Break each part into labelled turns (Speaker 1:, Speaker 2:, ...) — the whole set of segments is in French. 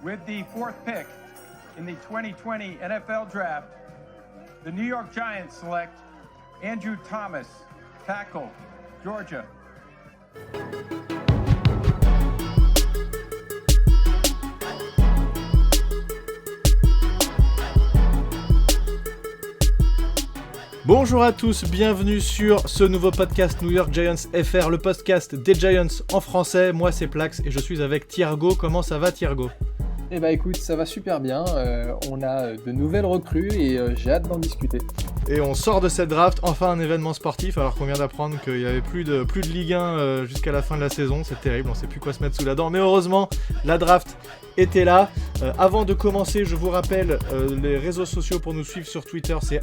Speaker 1: With the fourth pick in the 2020 NFL Draft, the New York Giants select Andrew Thomas, tackle, Georgia.
Speaker 2: Bonjour à tous, bienvenue sur ce nouveau podcast New York Giants FR, le podcast des Giants en français. Moi c'est Plax et je suis avec Thiergo. Comment ça va Thiergo ?
Speaker 3: Eh bah écoute, ça va super bien, on a de nouvelles recrues et j'ai hâte d'en discuter.
Speaker 2: Et on sort de cette draft, enfin un événement sportif, alors qu'on vient d'apprendre qu'il n'y avait plus de Ligue 1 jusqu'à la fin de la saison, c'est terrible, on ne sait plus quoi se mettre sous la dent, mais heureusement, la draft était là. Avant de commencer, je vous rappelle les réseaux sociaux pour nous suivre sur Twitter, c'est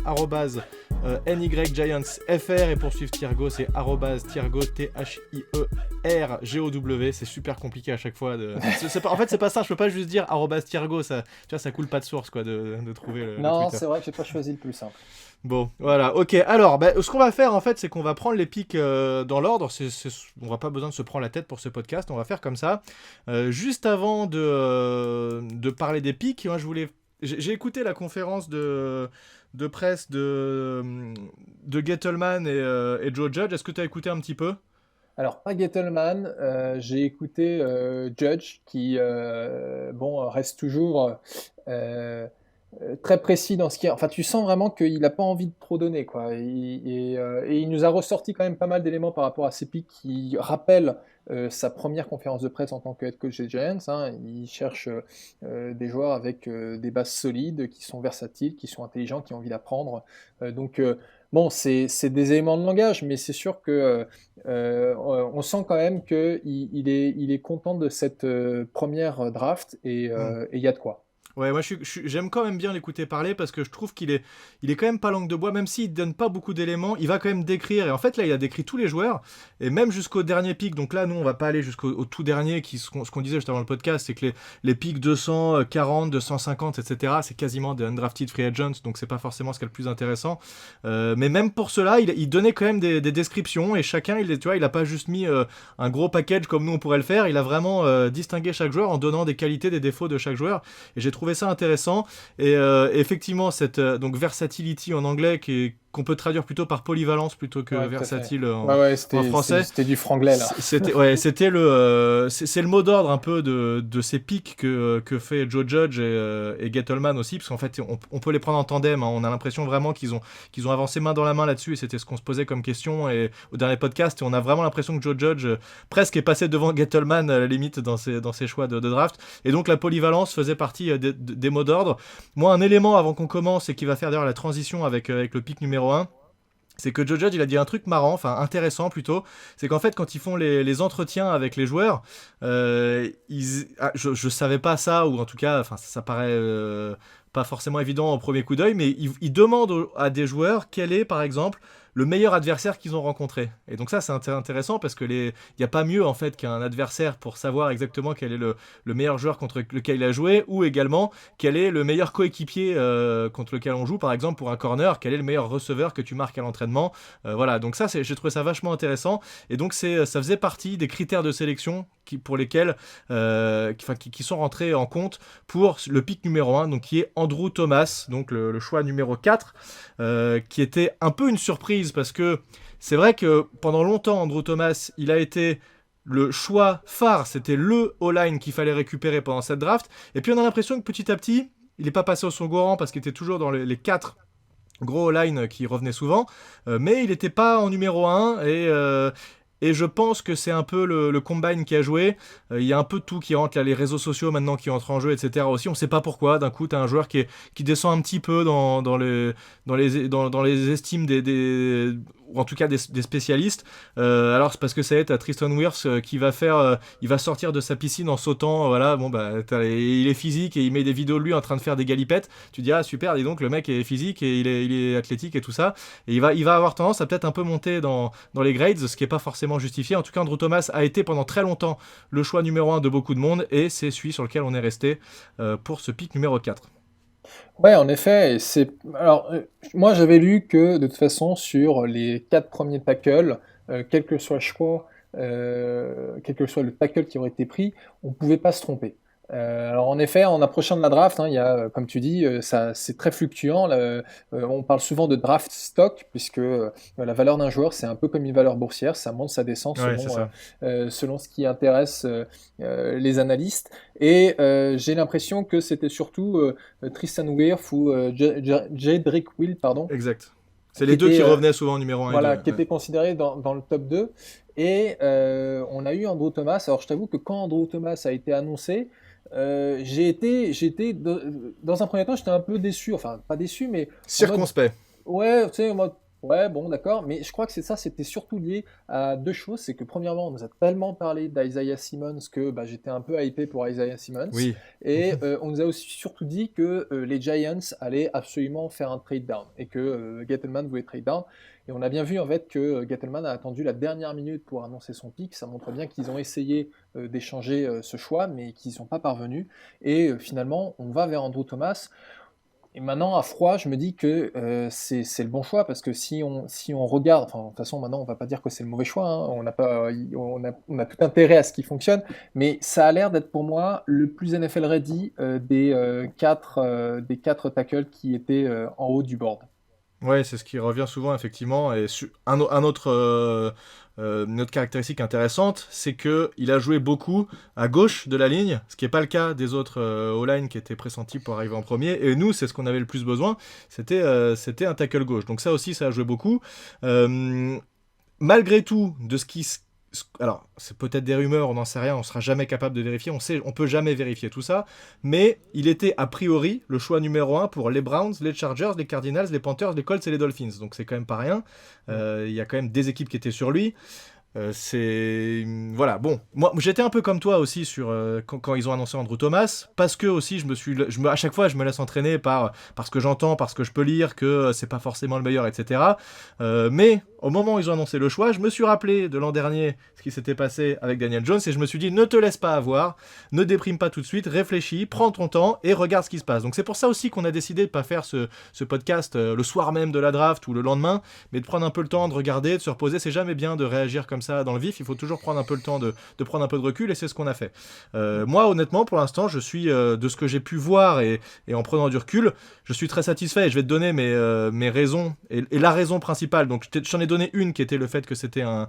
Speaker 2: @NYGiantsFR, et pour suivre Thiergo, c'est @Thiergo, THIERGOW, c'est super compliqué à chaque fois. En fait, c'est pas ça, je peux pas juste dire @Thiergo, ça, tu vois, ça coule pas de source quoi, de trouver le
Speaker 3: Non,
Speaker 2: Twitter.
Speaker 3: c'est vrai que j'ai pas choisi le plus simple.
Speaker 2: Bon, voilà, ok. Alors, ce qu'on va faire en fait, c'est qu'on va prendre les picks dans l'ordre. On va pas besoin de se prendre la tête pour ce podcast. On va faire comme ça. Juste avant de parler des picks, moi, j'ai écouté la conférence de presse de Gettleman et Joe Judge. Est-ce que tu as écouté un petit peu ?
Speaker 3: Alors, pas Gettleman, j'ai écouté Judge qui reste toujours très précis dans ce qu'il y a. Enfin, tu sens vraiment qu'il n'a pas envie de trop donner, quoi. Et il nous a ressorti quand même pas mal d'éléments par rapport à ses picks qui rappellent sa première conférence de presse en tant que head coach des Giants. Hein. Il cherche des joueurs avec des bases solides, qui sont versatiles, qui sont intelligents, qui ont envie d'apprendre. Bon, c'est des éléments de langage, mais c'est sûr que on sent quand même qu'il est content de cette première draft et il y a de quoi.
Speaker 2: Ouais, moi j'aime quand même bien l'écouter parler parce que je trouve qu'il est quand même pas langue de bois, même s'il donne pas beaucoup d'éléments, il va quand même décrire. Et en fait là, il a décrit tous les joueurs et même jusqu'au dernier pick. Donc là, nous on va pas aller jusqu'au tout dernier, ce qu'on disait juste avant le podcast, c'est que les picks 240, 250, etc. c'est quasiment des undrafted free agents, donc c'est pas forcément ce qui est le plus intéressant. Mais même pour cela, il donnait quand même des descriptions et chacun, il a pas juste mis un gros package comme nous on pourrait le faire. Il a vraiment distingué chaque joueur en donnant des qualités, des défauts de chaque joueur. Et j'ai trouvé ça intéressant et effectivement cette donc versatility en anglais qu'on peut traduire plutôt par polyvalence plutôt que versatile en français.
Speaker 3: C'était du franglais là.
Speaker 2: C'est le mot d'ordre un peu de ces picks que fait Joe Judge et Gettleman aussi, parce qu'en fait on peut les prendre en tandem. Hein. On a l'impression vraiment qu'ils ont avancé main dans la main là-dessus et c'était ce qu'on se posait comme question et au dernier podcast et on a vraiment l'impression que Joe Judge presque est passé devant Gettleman à la limite dans ses choix de draft. Et donc la polyvalence faisait partie des mots d'ordre. Moi, un élément avant qu'on commence et qui va faire d'ailleurs la transition avec le pick numéro 1, c'est que Joe Judge il a dit un truc marrant, enfin intéressant plutôt, c'est qu'en fait quand ils font les entretiens avec les joueurs, je savais pas ça, ou en tout cas ça paraît pas forcément évident au premier coup d'œil, mais ils demandent à des joueurs quel est par exemple le meilleur adversaire qu'ils ont rencontré. Et donc ça c'est intéressant parce que il n'y a pas mieux en fait qu'un adversaire pour savoir exactement quel est le meilleur joueur contre lequel il a joué, ou également quel est le meilleur coéquipier contre lequel on joue. Par exemple pour un corner, quel est le meilleur receveur que tu marques à l'entraînement. Voilà, donc ça j'ai trouvé ça vachement intéressant et donc ça faisait partie des critères de sélection pour lesquels qui sont rentrés en compte pour le pick numéro 1, donc qui est Andrew Thomas, donc le choix numéro 4, qui était un peu une surprise parce que c'est vrai que pendant longtemps Andrew Thomas il a été le choix phare, c'était le O-line qu'il fallait récupérer pendant cette draft, et puis on a l'impression que petit à petit il n'est pas passé au second rang parce qu'il était toujours dans les 4 gros O-line qui revenaient souvent, mais il n'était pas en numéro 1 et je pense que c'est un peu le combine qui a joué. Il y a un peu de tout qui rentre, là, les réseaux sociaux maintenant qui entrent en jeu, etc. aussi. On ne sait pas pourquoi. D'un coup, tu as un joueur qui descend un petit peu dans les estimes ou en tout cas des spécialistes. Alors c'est parce que ça va être à Tristan Wirfs qui va il va sortir de sa piscine en sautant. Voilà, il est physique et il met des vidéos de lui en train de faire des galipettes. Tu dis ah super, dis donc le mec est physique et il est athlétique et tout ça. Et il va avoir tendance à peut-être un peu monter dans les grades, ce qui est pas forcément justifié. En tout cas, Andrew Thomas a été pendant très longtemps le choix numéro 1 de beaucoup de monde et c'est celui sur lequel on est resté pour ce pick numéro 4.
Speaker 3: Ouais, en effet. Alors, moi, j'avais lu que de toute façon, sur les 4 premiers tackles, quel que soit le choix, quel que soit le tackle qui aurait été pris, on ne pouvait pas se tromper. Alors en effet, en approchant de la draft, il y a, comme tu dis, ça, c'est très fluctuant. Là, on parle souvent de draft stock, puisque la valeur d'un joueur, c'est un peu comme une valeur boursière, ça monte, ça descend
Speaker 2: Ouais, c'est ça.
Speaker 3: selon ce qui intéresse les analystes. Et j'ai l'impression que c'était surtout Tristan Wirth ou Jedrick Will, pardon,
Speaker 2: Exact. C'est
Speaker 3: qui
Speaker 2: les deux qui
Speaker 3: étaient
Speaker 2: revenaient souvent en numéro 1 et 2.
Speaker 3: voilà,
Speaker 2: Ouais.
Speaker 3: qui était considéré dans le top 2. Et on a eu Andrew Thomas. Alors je t'avoue que quand Andrew Thomas a été annoncé, dans un premier temps, j'étais un peu déçu. Enfin, pas déçu, mais en mode,
Speaker 2: Circonspect.
Speaker 3: ouais, tu sais, en mode, ouais, bon, d'accord. Mais je crois que c'était surtout lié à deux choses. C'est que premièrement, on nous a tellement parlé d'Isaiah Simmons que bah, j'étais un peu hypé pour Isaiah Simmons.
Speaker 2: Oui.
Speaker 3: Et on nous a aussi surtout dit que les Giants allaient absolument faire un trade down et que Gettleman voulait trade down. Et on a bien vu en fait que Gettleman a attendu la dernière minute pour annoncer son pick. Ça montre bien qu'ils ont essayé d'échanger ce choix, mais qu'ils n'y sont pas parvenus. Et finalement, on va vers Andrew Thomas. Et maintenant, à froid, je me dis que c'est le bon choix parce que si on regarde, enfin, de toute façon, maintenant, on va pas dire que c'est le mauvais choix, hein, on a tout intérêt à ce qui fonctionne, mais ça a l'air d'être pour moi le plus NFL ready des quatre tackles qui étaient en haut du board.
Speaker 2: Ouais, c'est ce qui revient souvent, effectivement. Et une autre caractéristique intéressante, c'est qu'il a joué beaucoup à gauche de la ligne, ce qui n'est pas le cas des autres O-line qui étaient pressentis pour arriver en premier. Et nous, c'est ce qu'on avait le plus besoin, c'était un tackle gauche. Donc ça aussi, ça a joué beaucoup. Malgré tout, alors, c'est peut-être des rumeurs, on n'en sait rien, on sera jamais capable de vérifier, on peut jamais vérifier tout ça, mais il était a priori le choix numéro 1 pour les Browns, les Chargers, les Cardinals, les Panthers, les Colts et les Dolphins, donc c'est quand même pas rien. Il y a quand même des équipes qui étaient sur lui. Voilà, bon, moi j'étais un peu comme toi aussi quand ils ont annoncé Andrew Thomas, parce que aussi à chaque fois je me laisse entraîner par ce que j'entends, par ce que je peux lire, que c'est pas forcément le meilleur, etc. Mais au moment où ils ont annoncé le choix, je me suis rappelé de l'an dernier ce qui s'était passé avec Daniel Jones et je me suis dit ne te laisse pas avoir, ne déprime pas tout de suite, réfléchis, prends ton temps et regarde ce qui se passe. Donc c'est pour ça aussi qu'on a décidé de pas faire ce podcast le soir même de la draft ou le lendemain, mais de prendre un peu le temps de regarder, de se reposer. C'est jamais bien de réagir comme ça dans le vif, il faut toujours prendre un peu le temps de prendre un peu de recul et c'est ce qu'on a fait. Moi honnêtement pour l'instant je suis de ce que j'ai pu voir et en prenant du recul, je suis très satisfait et je vais te donner mes raisons et la raison principale. Donc j'en ai donné une qui était le fait que c'était un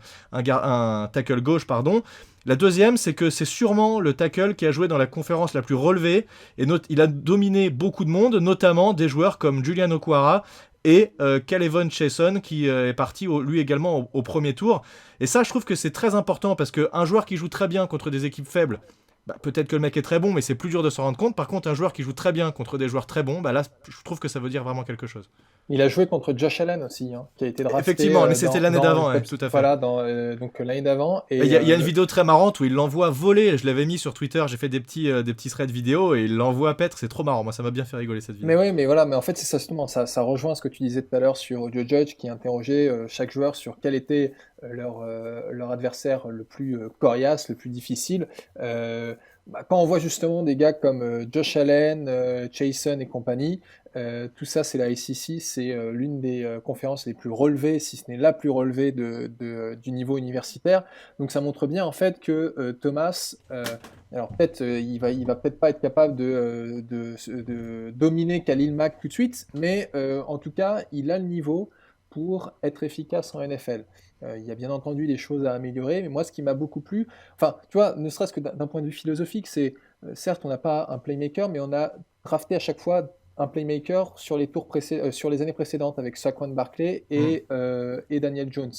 Speaker 2: tackle gauche, pardon. La deuxième, c'est que c'est sûrement le tackle qui a joué dans la conférence la plus relevée et il a dominé beaucoup de monde, notamment des joueurs comme Julian Okwara et K'Lavon Chaisson qui est parti lui également au premier tour. Et ça, je trouve que c'est très important parce qu'un joueur qui joue très bien contre des équipes faibles, bah, peut-être que le mec est très bon, mais c'est plus dur de s'en rendre compte. Par contre, un joueur qui joue très bien contre des joueurs très bons, bah là, je trouve que ça veut dire vraiment quelque chose.
Speaker 3: Il a joué contre Josh Allen aussi, hein, qui a été drafté.
Speaker 2: Effectivement, mais c'était l'année d'avant, tout à fait.
Speaker 3: Voilà, donc l'année d'avant.
Speaker 2: Il y a une vidéo très marrante où il l'envoie voler. Je l'avais mis sur Twitter, j'ai fait des petits threads vidéo et il l'envoie paître. C'est trop marrant. Moi, ça m'a bien fait rigoler cette vidéo.
Speaker 3: Mais oui, mais voilà, mais en fait, c'est ça justement. Ça rejoint ce que tu disais tout à l'heure sur Joe Judge qui interrogeait chaque joueur sur quel était leur adversaire le plus coriace, le plus difficile. Quand on voit justement des gars comme Josh Allen, Chaisson et compagnie, tout ça c'est la SEC, c'est l'une des conférences les plus relevées, si ce n'est la plus relevée du niveau universitaire. Donc ça montre bien en fait que Thomas, alors peut-être il va peut-être pas être capable de dominer Khalil Mack tout de suite, mais en tout cas il a le niveau pour être efficace en NFL. Il y a bien entendu des choses à améliorer, mais moi, ce qui m'a beaucoup plu, enfin, tu vois, ne serait-ce que d'un point de vue philosophique, c'est, certes, on n'a pas un playmaker, mais on a drafté à chaque fois un playmaker sur sur les années précédentes avec Saquon Barkley et Daniel Jones.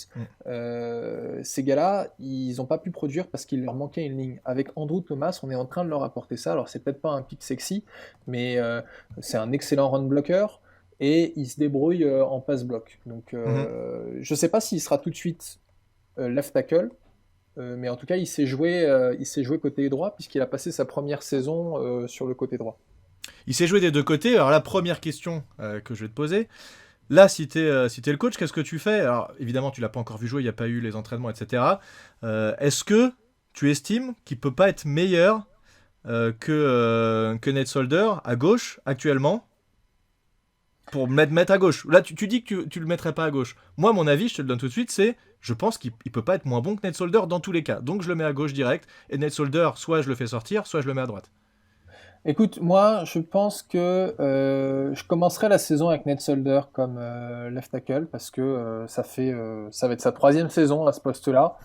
Speaker 3: Ces gars-là, ils n'ont pas pu produire parce qu'il leur manquait une ligne. Avec Andrew Thomas, on est en train de leur apporter ça. Alors, c'est peut-être pas un pick sexy, mais c'est un excellent run blocker. Et il se débrouille en pass block. Donc, je ne sais pas s'il sera tout de suite left tackle, mais en tout cas, il s'est joué côté droit puisqu'il a passé sa première saison sur le côté droit.
Speaker 2: Il s'est joué des deux côtés. Alors la première question que je vais te poser, là, si t'es le coach, qu'est-ce que tu fais? Alors évidemment, tu l'as pas encore vu jouer, il n'y a pas eu les entraînements, etc. Est-ce que tu estimes qu'il peut pas être meilleur que Nate Solder à gauche actuellement? Pour me mettre à gauche. Là, tu dis que tu le mettrais pas à gauche. Moi, mon avis, je te le donne tout de suite, c'est je pense qu'il peut pas être moins bon que Nate Solder dans tous les cas. Donc, je le mets à gauche direct. Et Nate Solder, soit je le fais sortir, soit je le mets à droite.
Speaker 3: Écoute, moi, je pense que je commencerai la saison avec Nate Solder comme left tackle parce que ça va être sa troisième saison à ce poste-là.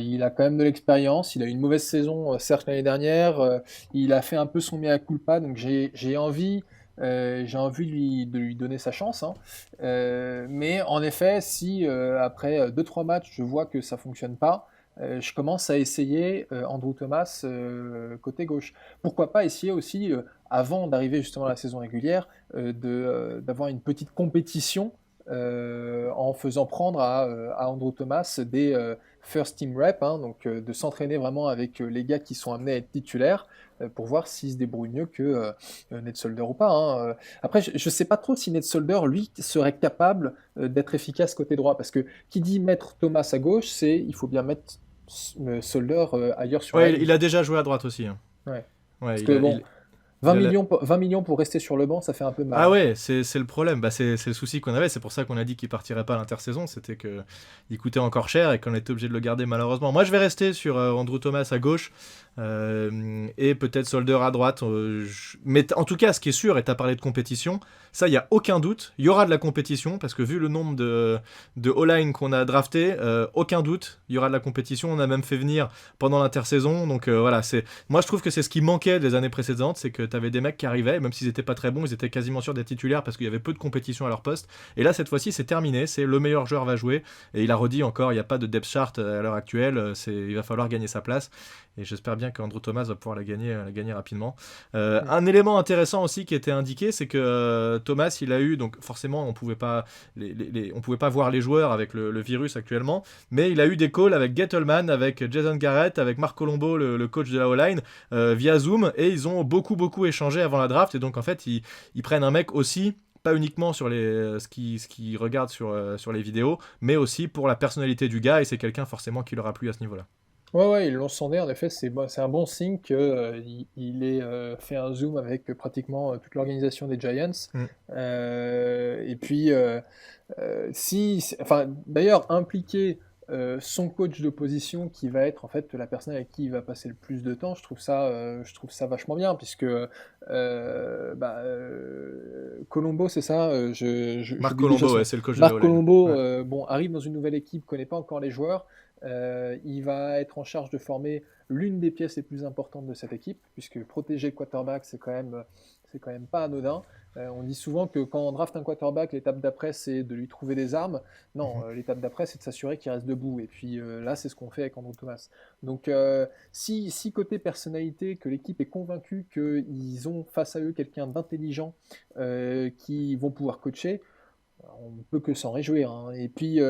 Speaker 3: Il a quand même de l'expérience. Il a eu une mauvaise saison, certes l'année dernière. Il a fait un peu son mea culpa, donc j'ai envie de lui donner sa chance, hein. Mais en effet, si après 2-3 matchs, je vois que ça fonctionne pas, je commence à essayer Andrew Thomas côté gauche. Pourquoi pas essayer aussi, avant d'arriver justement à la saison régulière, d'avoir une petite compétition en faisant prendre à Andrew Thomas des first team reps, hein, donc de s'entraîner vraiment avec les gars qui sont amenés à être titulaires pour voir s'il se débrouille mieux que Ned Solder ou pas, hein. Après, je ne sais pas trop si Ned Solder, lui, serait capable d'être efficace côté droit, parce que qui dit mettre Thomas à gauche, c'est il faut bien mettre Solder ailleurs sur la
Speaker 2: Ouais,
Speaker 3: ligne.
Speaker 2: il a déjà joué à droite aussi, hein.
Speaker 3: Ouais.
Speaker 2: Ouais,
Speaker 3: Parce que bon,
Speaker 2: il
Speaker 3: 20
Speaker 2: a la-
Speaker 3: millions, 20 millions pour rester sur le banc, ça fait un peu mal,
Speaker 2: Ah
Speaker 3: hein.
Speaker 2: ouais, c'est le problème. Bah, c'est le souci qu'on avait. C'est pour ça qu'on a dit qu'il partirait pas à l'intersaison. C'était que il coûtait encore cher et qu'on était obligé de le garder malheureusement. Moi, je vais rester sur Andrew Thomas à gauche et peut-être Solder à droite. Mais en tout cas, ce qui est sûr, et tu as parlé de compétition, ça, il n'y a aucun doute. Il y aura de la compétition parce que vu le nombre de O-line qu'on a drafté, aucun doute, il y aura de la compétition. On a même fait venir pendant l'intersaison. Donc voilà, moi, je trouve que c'est ce qui manquait des années précédentes, c'est que tu avais des mecs qui arrivaient, même s'ils n'étaient pas très bons, ils étaient quasiment sûrs d'être titulaires parce qu'il y avait peu de compétition à leur poste. Et là, cette fois-ci, c'est terminé, c'est le meilleur joueur va jouer. Et il a redit encore, il n'y a pas de depth chart à l'heure actuelle, il va falloir gagner sa place. Et j'espère bien qu'Andrew Thomas va pouvoir la gagner rapidement. Un élément intéressant aussi qui était indiqué, c'est que Thomas, il a eu, donc forcément, on pouvait pas voir les joueurs avec le virus actuellement, mais il a eu des calls avec Gettleman, avec Jason Garrett, avec Marc Colombo, le coach de la O-line, via Zoom, et ils ont beaucoup échangé avant la draft, et donc en fait, ils prennent un mec aussi pas uniquement sur ce qu'ils regardent sur les vidéos, mais aussi pour la personnalité du gars, et c'est quelqu'un forcément qui leur a plu à ce niveau-là.
Speaker 3: Ouais, ouais, ils l'ont sondé, en effet, c'est un bon signe qu'il il ait fait un zoom avec pratiquement toute l'organisation des Giants.
Speaker 2: Mm.
Speaker 3: Et puis, enfin, d'ailleurs, impliquer son coach de position qui va être en fait la personne avec qui il va passer le plus de temps, je trouve ça vachement bien, puisque Colombo, c'est ça,
Speaker 2: Marc
Speaker 3: j'oublie déjà
Speaker 2: Colombo,
Speaker 3: son
Speaker 2: ouais, c'est le coach de la
Speaker 3: Marc
Speaker 2: O-line.
Speaker 3: Colombo,
Speaker 2: Ouais.
Speaker 3: bon, arrive dans une nouvelle équipe, connaît pas encore les joueurs. Il va être en charge de former l'une des pièces les plus importantes de cette équipe, puisque protéger le quarterback, c'est quand même pas anodin. On dit souvent que quand on draft un quarterback, l'étape d'après, c'est de lui trouver des armes. Non,
Speaker 2: Mhm.
Speaker 3: l'étape d'après, c'est de s'assurer qu'il reste debout. Et puis là, c'est ce qu'on fait avec Andrew Thomas. Donc, si côté personnalité, que l'équipe est convaincue qu'ils ont face à eux quelqu'un d'intelligent qui vont pouvoir coacher, on ne peut que s'en réjouir, hein. Et puis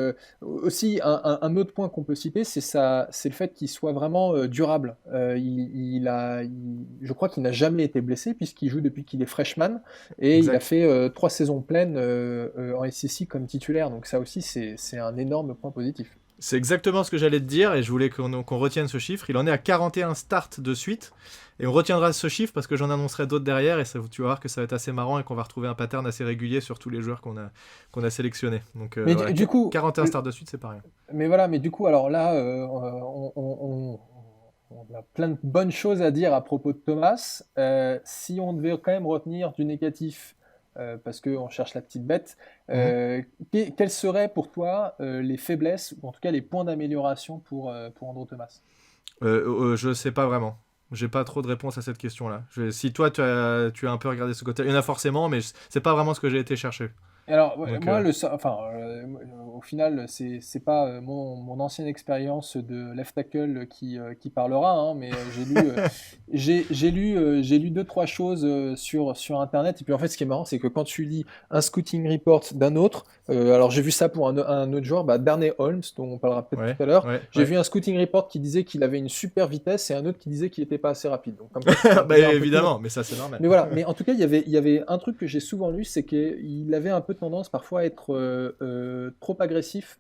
Speaker 3: aussi, un autre point qu'on peut citer, c'est le fait qu'il soit vraiment durable. Je crois qu'il n'a jamais été blessé puisqu'il joue depuis qu'il est freshman et il a
Speaker 2: Exact.
Speaker 3: fait 3 saisons pleines en SEC comme titulaire. Donc ça aussi, c'est un énorme point positif.
Speaker 2: C'est exactement ce que j'allais te dire et je voulais qu'on retienne ce chiffre. Il en est à 41 starts de suite et on retiendra ce chiffre parce que j'en annoncerai d'autres derrière et tu vas voir que ça va être assez marrant et qu'on va retrouver un pattern assez régulier sur tous les joueurs qu'on a sélectionnés. Donc
Speaker 3: Mais
Speaker 2: voilà,
Speaker 3: du coup,
Speaker 2: 41 starts de suite, c'est pas rien.
Speaker 3: mais voilà, mais du coup, alors là, on a plein de bonnes choses à dire à propos de Thomas. Si on devait quand même retenir du négatif, parce qu'on cherche la petite bête,
Speaker 2: Mhm.
Speaker 3: quelles seraient pour toi les faiblesses, ou en tout cas les points d'amélioration pour Andrew Thomas?
Speaker 2: Je sais pas vraiment. J'ai pas trop de réponse à cette question-là. Si toi tu as un peu regardé ce côté, il y en a forcément, mais c'est pas vraiment ce que j'ai été chercher.
Speaker 3: Et alors, ouais,
Speaker 2: Donc
Speaker 3: moi, enfin, au final, c'est pas mon ancienne expérience de left tackle qui parlera, hein, mais j'ai lu deux, trois choses sur Internet. Et puis, en fait, ce qui est marrant, c'est que quand tu lis un scouting report d'un autre, alors j'ai vu ça pour un autre joueur, Darnay Holmes, dont on parlera peut-être
Speaker 2: ouais,
Speaker 3: tout à l'heure.
Speaker 2: ouais,
Speaker 3: J'ai
Speaker 2: ouais.
Speaker 3: vu un scouting report qui disait qu'il avait une super vitesse et un autre qui disait qu'il était pas assez rapide. Donc, comme quoi, tu vois
Speaker 2: Bah
Speaker 3: déjà un peu tout
Speaker 2: évidemment, mais ça c'est normal.
Speaker 3: mais voilà, mais en tout cas, il y avait un truc que j'ai souvent lu, c'est qu'il avait un peu tendance parfois à être trop agressif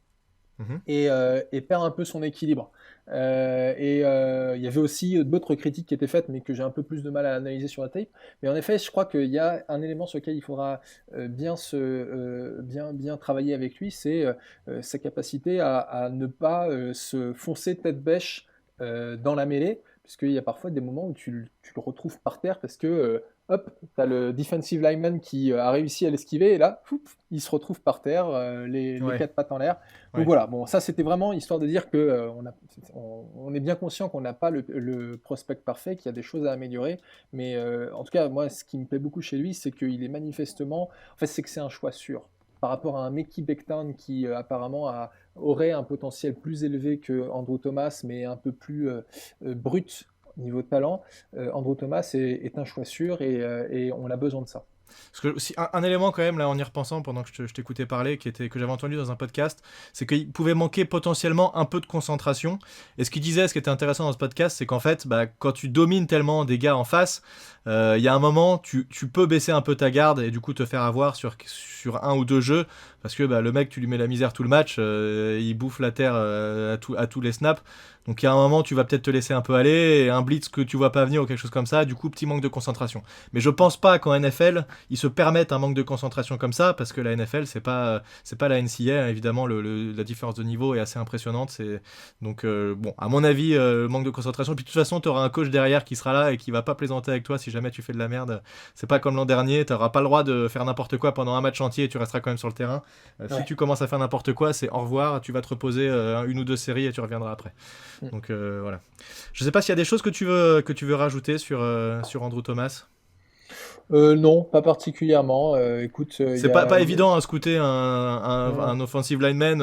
Speaker 2: Mhm.
Speaker 3: et perd un peu son équilibre. Il y avait aussi d'autres critiques qui étaient faites, mais que j'ai un peu plus de mal à analyser sur la tape. Mais en effet, je crois qu'il y a un élément sur lequel il faudra bien travailler avec lui, c'est sa capacité à ne pas se foncer tête bêche dans la mêlée, puisqu'il y a parfois des moments où tu le retrouves par terre parce que, hop, tu as le defensive lineman qui a réussi à l'esquiver et là, il se retrouve par terre, les
Speaker 2: Ouais,
Speaker 3: quatre pattes en l'air. Donc
Speaker 2: ouais.
Speaker 3: voilà, bon, ça c'était vraiment histoire de dire que on est bien conscient qu'on n'a pas le prospect parfait, qu'il y a des choses à améliorer, mais en tout cas, moi, ce qui me plaît beaucoup chez lui, c'est qu'il est manifestement, en fait, c'est que c'est un choix sûr. Par rapport à un Mekhi Becton qui apparemment aurait un potentiel plus élevé que Andrew Thomas, mais un peu plus brut au niveau de talent, Andrew Thomas est un choix sûr et on a besoin de ça.
Speaker 2: Parce que aussi, un élément quand même, là, en y repensant, pendant que je t'écoutais parler, que j'avais entendu dans un podcast, c'est qu'il pouvait manquer potentiellement un peu de concentration. Et ce qu'il disait, ce qui était intéressant dans ce podcast, c'est qu'en fait, quand tu domines tellement des gars en face, il y a un moment, tu peux baisser un peu ta garde et du coup te faire avoir sur un ou deux jeux, parce que le mec, tu lui mets la misère tout le match, il bouffe la terre à tous les snaps. Donc il y a un moment, tu vas peut-être te laisser un peu aller, et un blitz que tu vois pas venir ou quelque chose comme ça, du coup, petit manque de concentration. Mais je pense pas qu'en NFL, ils se permettent un manque de concentration comme ça, parce que la NFL, c'est pas la NCAA, évidemment, la différence de niveau est assez impressionnante. Donc, bon, à mon avis, manque de concentration. Puis de toute façon, tu auras un coach derrière qui sera là et qui va pas plaisanter avec toi si jamais tu fais de la merde. C'est pas comme l'an dernier, tu n'auras pas le droit de faire n'importe quoi pendant un match entier et tu resteras quand même sur le terrain. Si tu commences à faire n'importe quoi, c'est au revoir, tu vas te reposer une ou deux séries et tu reviendras après. Donc voilà. Je sais pas s'il y a des choses que tu veux rajouter sur Andrew Thomas.
Speaker 3: Non, pas particulièrement. Écoute,
Speaker 2: C'est pas évident à scouter un offensive lineman.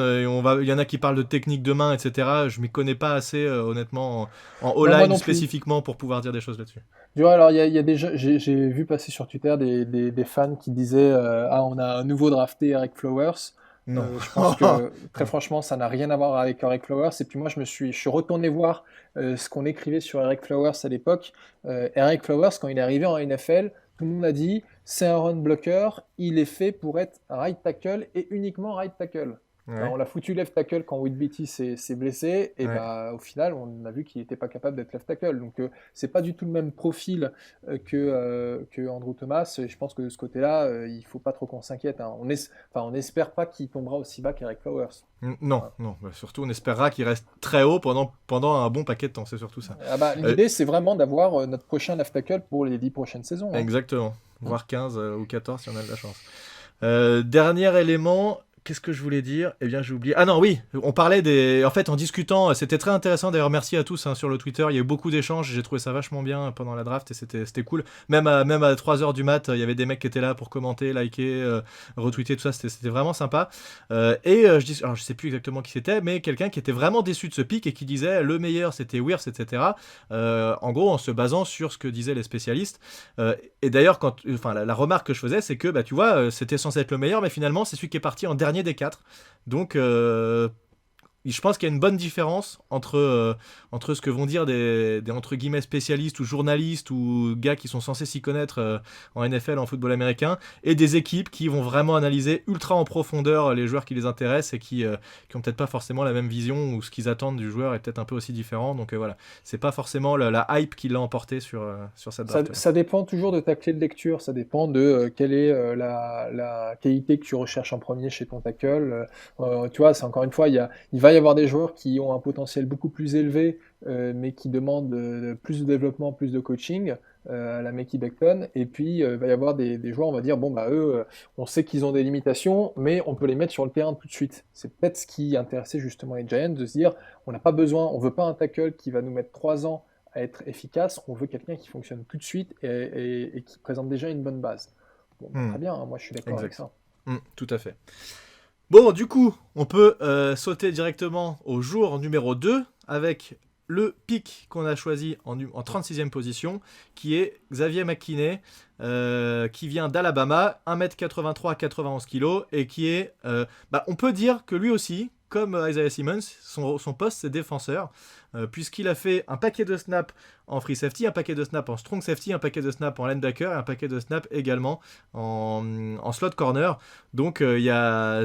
Speaker 2: Il y en a qui parlent de technique de main, etc. Je m'y connais pas assez, honnêtement, en O-line spécifiquement pour pouvoir dire des choses là-dessus.
Speaker 3: Tu vois, alors il y a déjà, j'ai vu passer sur Twitter des fans qui disaient on a un nouveau drafté Eric Flowers.
Speaker 2: Non.
Speaker 3: Je pense que très franchement, ça n'a rien à voir avec Eric Flowers. Et puis moi, je suis retourné voir ce qu'on écrivait sur Eric Flowers à l'époque. Eric Flowers, quand il est arrivé en NFL, tout le monde a dit c'est un run blocker, il est fait pour être right tackle et uniquement right tackle.
Speaker 2: Ouais.
Speaker 3: Alors, on l'a foutu left tackle quand Whitbeatty s'est blessé, et
Speaker 2: Ouais.
Speaker 3: au final, on a vu qu'il n'était pas capable d'être left tackle. Donc, c'est pas du tout le même profil que Andrew Thomas. Et je pense que de ce côté-là, il faut pas trop qu'on s'inquiète. Hein. On espère pas qu'il tombera aussi bas qu'Eric Flowers.
Speaker 2: Non. Surtout, on espérera qu'il reste très haut pendant un bon paquet de temps. C'est surtout ça.
Speaker 3: L'idée, c'est vraiment d'avoir notre prochain left tackle pour les 10 prochaines saisons. Hein.
Speaker 2: Exactement. Voire 15 ou 14 si on a de la chance. Dernier élément. Qu'est-ce que je voulais dire ? Eh bien, j'ai oublié. Ah non, oui, on parlait des... En fait, en discutant, c'était très intéressant. D'ailleurs, merci à tous sur le Twitter. Il y a eu beaucoup d'échanges. J'ai trouvé ça vachement bien pendant la draft et c'était cool. Même à 3h du mat, il y avait des mecs qui étaient là pour commenter, liker, retweeter, tout ça. C'était vraiment sympa. Alors, je sais plus exactement qui c'était, mais quelqu'un qui était vraiment déçu de ce pick et qui disait le meilleur, c'était Wirfs, etc. En gros, en se basant sur ce que disaient les spécialistes. Et d'ailleurs, la remarque que je faisais, c'est que, tu vois, c'était censé être le meilleur, mais finalement, c'est celui qui est parti en dernier des 4. Donc je pense qu'il y a une bonne différence entre ce que vont dire des entre guillemets spécialistes ou journalistes ou gars qui sont censés s'y connaître en NFL, en football américain, et des équipes qui vont vraiment analyser ultra en profondeur les joueurs qui les intéressent et qui ont peut-être pas forcément la même vision, ou ce qu'ils attendent du joueur est peut-être un peu aussi différent. Donc voilà, c'est pas forcément la hype qui l'a emporté sur cette draft.
Speaker 3: Ça dépend toujours de ta clé de lecture, ça dépend de quelle est la qualité que tu recherches en premier chez ton tackle. Tu vois, c'est encore une fois, il va y avoir des joueurs qui ont un potentiel beaucoup plus élevé, mais qui demandent plus de développement, plus de coaching, à la Mekhi Becton. Et puis, il va y avoir des joueurs, on va dire, eux, on sait qu'ils ont des limitations, mais on peut les mettre sur le terrain tout de suite. C'est peut-être ce qui intéressait justement les Giants, de se dire, on n'a pas besoin, on veut pas un tackle qui va nous mettre 3 ans à être efficace, on veut quelqu'un qui fonctionne tout de suite et qui présente déjà une bonne base. Bon, très bien, hein, moi je suis d'accord avec ça.
Speaker 2: Tout à fait. Bon, du coup, on peut sauter directement au jour numéro 2 avec le pick qu'on a choisi en 36e position, qui est Xavier McKinney, qui vient d'Alabama, 1m83 à 91 kg, et qui est, on peut dire que lui aussi, comme Isaiah Simmons, son poste c'est défenseur, puisqu'il a fait un paquet de snaps en free safety, un paquet de snaps en strong safety, un paquet de snaps en linebacker et un paquet de snaps également en slot corner. Donc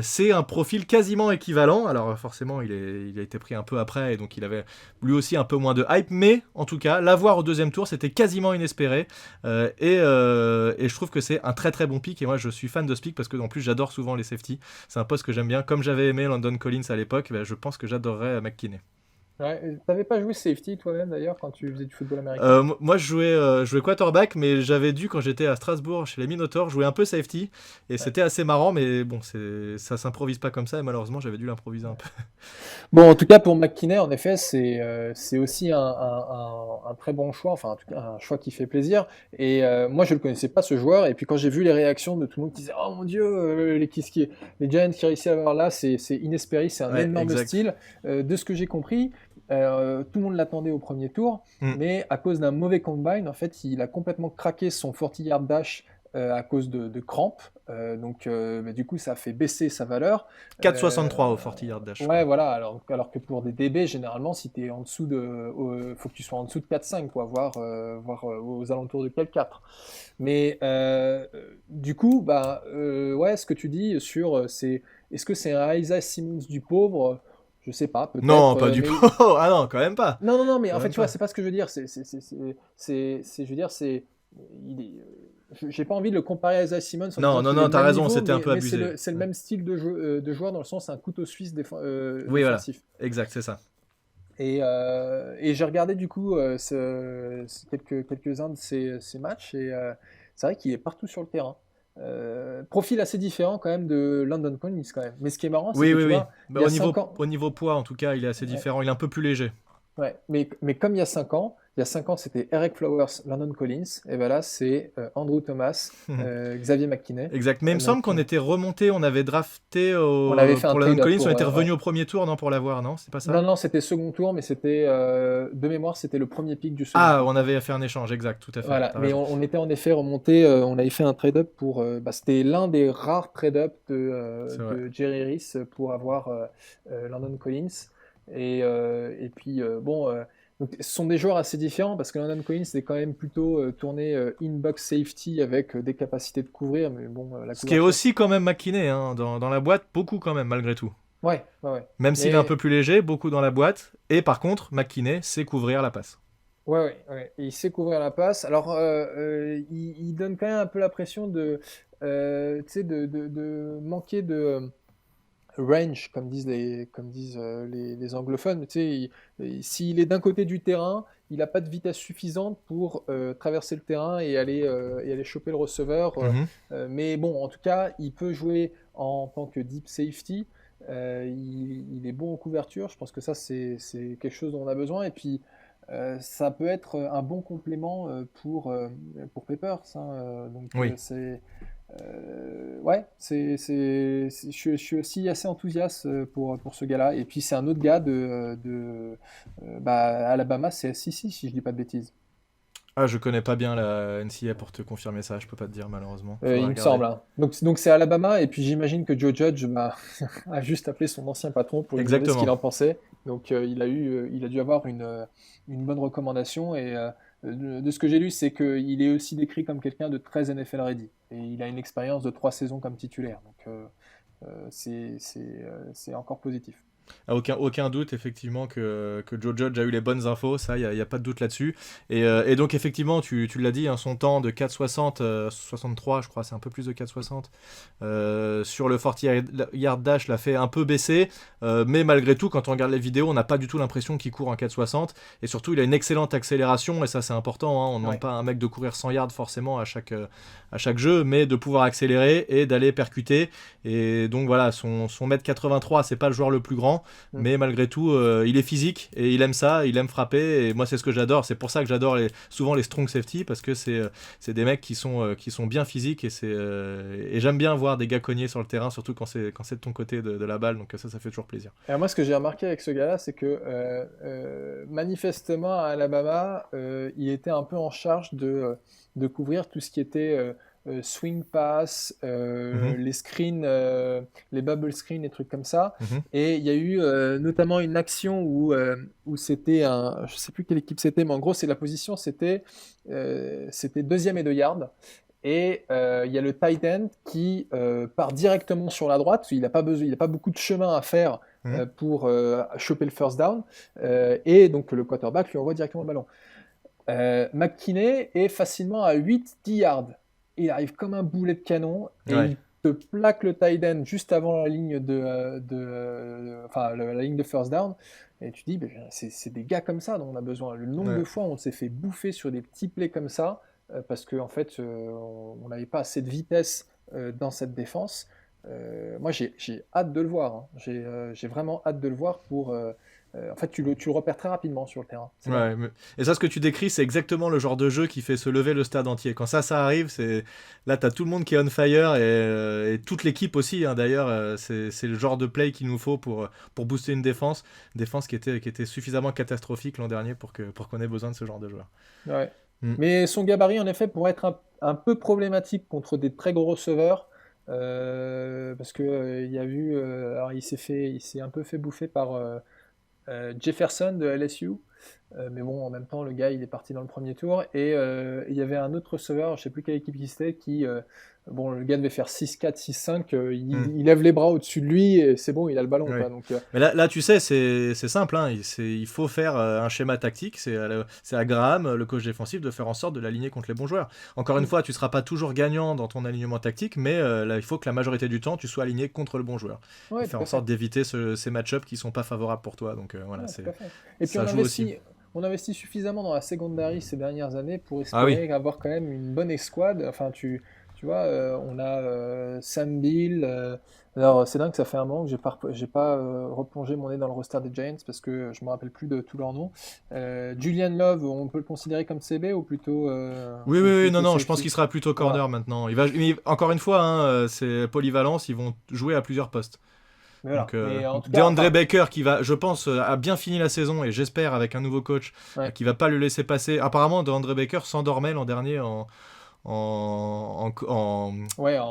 Speaker 2: c'est un profil quasiment équivalent. Alors forcément il a été pris un peu après et donc il avait lui aussi un peu moins de hype, mais en tout cas l'avoir au deuxième tour c'était quasiment inespéré, et je trouve que c'est un très très bon pick, et moi je suis fan de ce pick parce que en plus j'adore souvent les safety. C'est un poste que j'aime bien, comme j'avais aimé Landon Collins à l'époque. Je pense que j'adorerais McKinney.
Speaker 3: Ouais, t'avais pas joué safety toi-même d'ailleurs quand tu faisais du football américain?
Speaker 2: Moi, je jouais quarterback, mais j'avais dû, quand j'étais à Strasbourg, chez les Minotaurs, jouer un peu safety. Et
Speaker 3: Ouais.
Speaker 2: c'était assez marrant, mais bon, ça s'improvise pas comme ça. Et malheureusement, j'avais dû l'improviser un peu.
Speaker 3: Bon, en tout cas, pour McKinney, en effet, c'est aussi un très bon choix, enfin, en tout cas, un choix qui fait plaisir. Et moi, je ne le connaissais pas, ce joueur. Et puis, quand j'ai vu les réactions de tout le monde qui disait oh mon Dieu, les Giants qui réussissent à avoir là, c'est inespéré, c'est un
Speaker 2: Ouais,
Speaker 3: énorme
Speaker 2: exact.
Speaker 3: style. De ce que j'ai compris, tout le monde l'attendait au premier tour,
Speaker 2: Mm.
Speaker 3: mais à cause d'un mauvais combine, en fait, il a complètement craqué son 40-yard dash à cause de crampes. Donc, bah, du coup, ça a fait baisser sa valeur.
Speaker 2: 4,63 au 40 yard dash, je
Speaker 3: Ouais,
Speaker 2: crois.
Speaker 3: voilà. Alors que pour des DB, généralement, si tu es en dessous faut que tu sois en dessous de 4,5, quoi, voire aux alentours de 4,4. Mais du coup, bah, ouais, ce que tu dis est-ce que c'est un Isaiah Simmons du pauvre? Je sais pas,
Speaker 2: Non,
Speaker 3: peut-être.
Speaker 2: pas du
Speaker 3: Mais
Speaker 2: tout. Ah non, quand même pas.
Speaker 3: non, non, non, mais
Speaker 2: Quand
Speaker 3: en fait,
Speaker 2: même
Speaker 3: tu vois,
Speaker 2: pas.
Speaker 3: c'est pas ce que je veux dire. Je veux dire, j'ai pas envie de le comparer à Isaiah Simmons en
Speaker 2: Non,
Speaker 3: disant
Speaker 2: non,
Speaker 3: qu'il est
Speaker 2: non,
Speaker 3: le
Speaker 2: t'as
Speaker 3: même
Speaker 2: raison,
Speaker 3: niveau,
Speaker 2: c'était un peu
Speaker 3: mais c'est
Speaker 2: abusé.
Speaker 3: le
Speaker 2: Ouais.
Speaker 3: même style de joueur dans le sens, c'est un couteau suisse
Speaker 2: Oui, voilà.
Speaker 3: défensif.
Speaker 2: Exact, c'est ça.
Speaker 3: Et j'ai regardé du coup quelques-uns de ces matchs et c'est vrai qu'il est partout sur le terrain. Profil assez différent quand même de London Collins quand même. Mais ce qui est marrant, c'est
Speaker 2: Oui,
Speaker 3: que
Speaker 2: oui,
Speaker 3: tu
Speaker 2: oui.
Speaker 3: vois,
Speaker 2: Bah,
Speaker 3: il y a 5 ans,
Speaker 2: au niveau poids, en tout cas, il est assez
Speaker 3: ouais,
Speaker 2: différent. Il est un peu plus léger.
Speaker 3: ouais, mais comme il y a 5 ans c'était Eric Flowers, London Collins, et ben là c'est Andrew Thomas, Xavier McKinney.
Speaker 2: Exact. Mais il me semble
Speaker 3: Donc
Speaker 2: qu'on était remonté, on avait drafté
Speaker 3: on avait fait un
Speaker 2: pour Landon
Speaker 3: trade-up
Speaker 2: Collins, on
Speaker 3: pour...
Speaker 2: était
Speaker 3: ouais.
Speaker 2: revenu au premier tour, non, pour l'avoir, non? C'est pas
Speaker 3: Non,
Speaker 2: ça?
Speaker 3: non, c'était second tour, mais c'était de mémoire, c'était le premier pick du second
Speaker 2: Ah,
Speaker 3: tour.
Speaker 2: on avait fait un échange, exact, tout à fait.
Speaker 3: Voilà,
Speaker 2: T'as
Speaker 3: mais
Speaker 2: raison.
Speaker 3: on était en effet remonté, on avait fait un trade-up pour, bah, c'était l'un des rares trade-up
Speaker 2: C'est vrai.
Speaker 3: de Jerry Reese pour avoir Landon Collins. Et puis, bon, donc, ce sont des joueurs assez différents parce que Landon Collins est quand même plutôt tourné in-box safety avec des capacités de couvrir, mais bon, la
Speaker 2: Ce qui est
Speaker 3: couverture.
Speaker 2: aussi quand même McKinney, hein, dans la boîte, beaucoup quand même, malgré tout.
Speaker 3: Ouais, ouais, ouais.
Speaker 2: Même s'il est un peu
Speaker 3: Mais,
Speaker 2: plus léger, beaucoup dans la boîte. Et par contre, McKinney sait couvrir la passe.
Speaker 3: ouais, ouais, ouais. Et il sait couvrir la passe. Alors, il donne quand même un peu la pression tu sais, de manquer de range, les anglophones. Tu sais, s'il est d'un côté du terrain, il n'a pas de vitesse suffisante pour traverser le terrain et aller choper le receveur.
Speaker 2: Mhm.
Speaker 3: Mais bon, en tout cas, il peut jouer en tant que deep safety. Il est bon en couverture. Je pense que ça, c'est quelque chose dont on a besoin. Et puis, ça peut être un bon complément pour Peppers, hein. Donc,
Speaker 2: Oui.
Speaker 3: ouais, je suis aussi assez enthousiaste pour ce gars-là. Et puis c'est un autre gars bah, Alabama, c'est SEC si je dis pas de bêtises.
Speaker 2: Ah, je connais pas bien la NCAA pour te confirmer ça, je peux pas te dire malheureusement.
Speaker 3: Il
Speaker 2: Faudrait
Speaker 3: me
Speaker 2: regarder.
Speaker 3: semble, hein. Donc c'est Alabama. Et puis j'imagine que Joe Judge bah, a juste appelé son ancien patron pour lui demander ce qu'il
Speaker 2: Exactement.
Speaker 3: en pensait. Donc il a dû avoir une bonne recommandation. Et de ce que j'ai lu, c'est qu'il est aussi décrit comme quelqu'un de très NFL ready. Et il a une expérience de 3 saisons comme titulaire. Donc c'est encore positif.
Speaker 2: Ah, aucun doute, effectivement, que Joe Judge a eu les bonnes infos, ça, il n'y a pas de doute là-dessus. Et donc, effectivement, tu l'as dit, hein, son temps de 4,60, 63, je crois, c'est un peu plus de 4,60, sur le 40 yard dash l'a fait un peu baisser, mais malgré tout, quand on regarde les vidéos, on n'a pas du tout l'impression qu'il court en 4,60, et surtout, il a une excellente accélération, et ça, c'est important, hein, on ne demande
Speaker 3: Ouais.
Speaker 2: pas à un mec de courir 100 yards forcément à chaque jeu, mais de pouvoir accélérer et d'aller percuter. Et donc, voilà, son mètre 83, c'est pas le joueur le plus grand,
Speaker 3: Mm.
Speaker 2: mais malgré tout, il est physique et il aime ça, il aime frapper. Et moi, c'est ce que j'adore. C'est pour ça que j'adore souvent les strong safety parce que c'est des mecs qui sont bien physiques et j'aime bien voir des gars cogner sur le terrain, surtout quand c'est de ton côté de la balle. Donc ça fait toujours plaisir.
Speaker 3: Alors moi, ce que j'ai remarqué avec ce gars-là, c'est que manifestement à Alabama, il était un peu en charge de couvrir tout ce qui était swing pass,
Speaker 2: Mhm,
Speaker 3: les screens, les bubble screens, des trucs comme ça.
Speaker 2: mhm,
Speaker 3: Et il y a eu notamment une action où c'était je sais plus quelle équipe c'était, mais en gros, c'est la position, c'était 2e et 2 yards. Et il y a le tight end qui part directement sur la droite. Il n'a pas besoin, il n'a pas beaucoup de chemin à faire
Speaker 2: mhm.
Speaker 3: pour choper le first down. Et donc le quarterback lui envoie directement le ballon. McKinney est facilement à 8-10 yards. Il arrive comme un boulet de canon et
Speaker 2: Ouais.
Speaker 3: te plaque le tight end juste avant la ligne la ligne de first down, et tu dis, ben, c'est des gars comme ça dont on a besoin. Le nombre de fois où on s'est fait bouffer sur des petits plays comme ça, parce qu'en fait, on n'avait pas assez de vitesse dans cette défense. Moi, j'ai hâte de le voir. Hein. J'ai vraiment hâte de le voir en fait, tu le repères très rapidement sur le terrain.
Speaker 2: Ouais, et ça, ce que tu décris, c'est exactement le genre de jeu qui fait se lever le stade entier. Quand ça arrive, là, t'as tout le monde qui est on fire et toute l'équipe aussi. Hein, d'ailleurs, c'est le genre de play qu'il nous faut pour booster une défense qui était suffisamment catastrophique l'an dernier pour qu'on ait besoin de ce genre de joueur.
Speaker 3: Ouais. Mais son gabarit, en effet, pourrait être un peu problématique contre des très gros receveurs. Parce que il y a vu, alors il s'est un peu fait bouffer par Jefferson de LSU, mais bon, en même temps, le gars, il est parti dans le premier tour, et il y avait un autre receveur, je sais plus quelle équipe c'était, bon, le gars devait faire 6-4, 6-5, il lève les bras au-dessus de lui, et c'est bon, il a le ballon.
Speaker 2: Oui.
Speaker 3: Quoi, donc,
Speaker 2: mais là, tu sais, c'est simple, hein, il faut faire un schéma tactique, c'est à Graham, le coach défensif, de faire en sorte de l'aligner contre les bons joueurs. Encore une fois, tu ne seras pas toujours gagnant dans ton alignement tactique, mais là, il faut que la majorité du temps, tu sois aligné contre le bon joueur.
Speaker 3: Ouais,
Speaker 2: faire en sorte d'éviter ces match-ups qui ne sont pas favorables pour toi. Donc voilà,
Speaker 3: et puis on investit suffisamment dans la secondary ces dernières années pour espérer avoir quand même une bonne escouade. Enfin, tu vois, on a Sam Beal. Alors, c'est dingue que ça fait un moment que j'ai pas replongé mon nez dans le roster des Giants parce que je me rappelle plus de tous leurs noms. Julian Love, on peut le considérer comme CB ou plutôt
Speaker 2: Oui, non, je pense qu'il sera plutôt corner maintenant. Encore une fois, hein, c'est polyvalence, ils vont jouer à plusieurs postes.
Speaker 3: Voilà.
Speaker 2: Donc, DeAndre Baker qui va, je pense, a bien fini la saison et j'espère avec un nouveau coach qui va pas le laisser passer. Apparemment, DeAndre Baker s'endormait l'an dernier en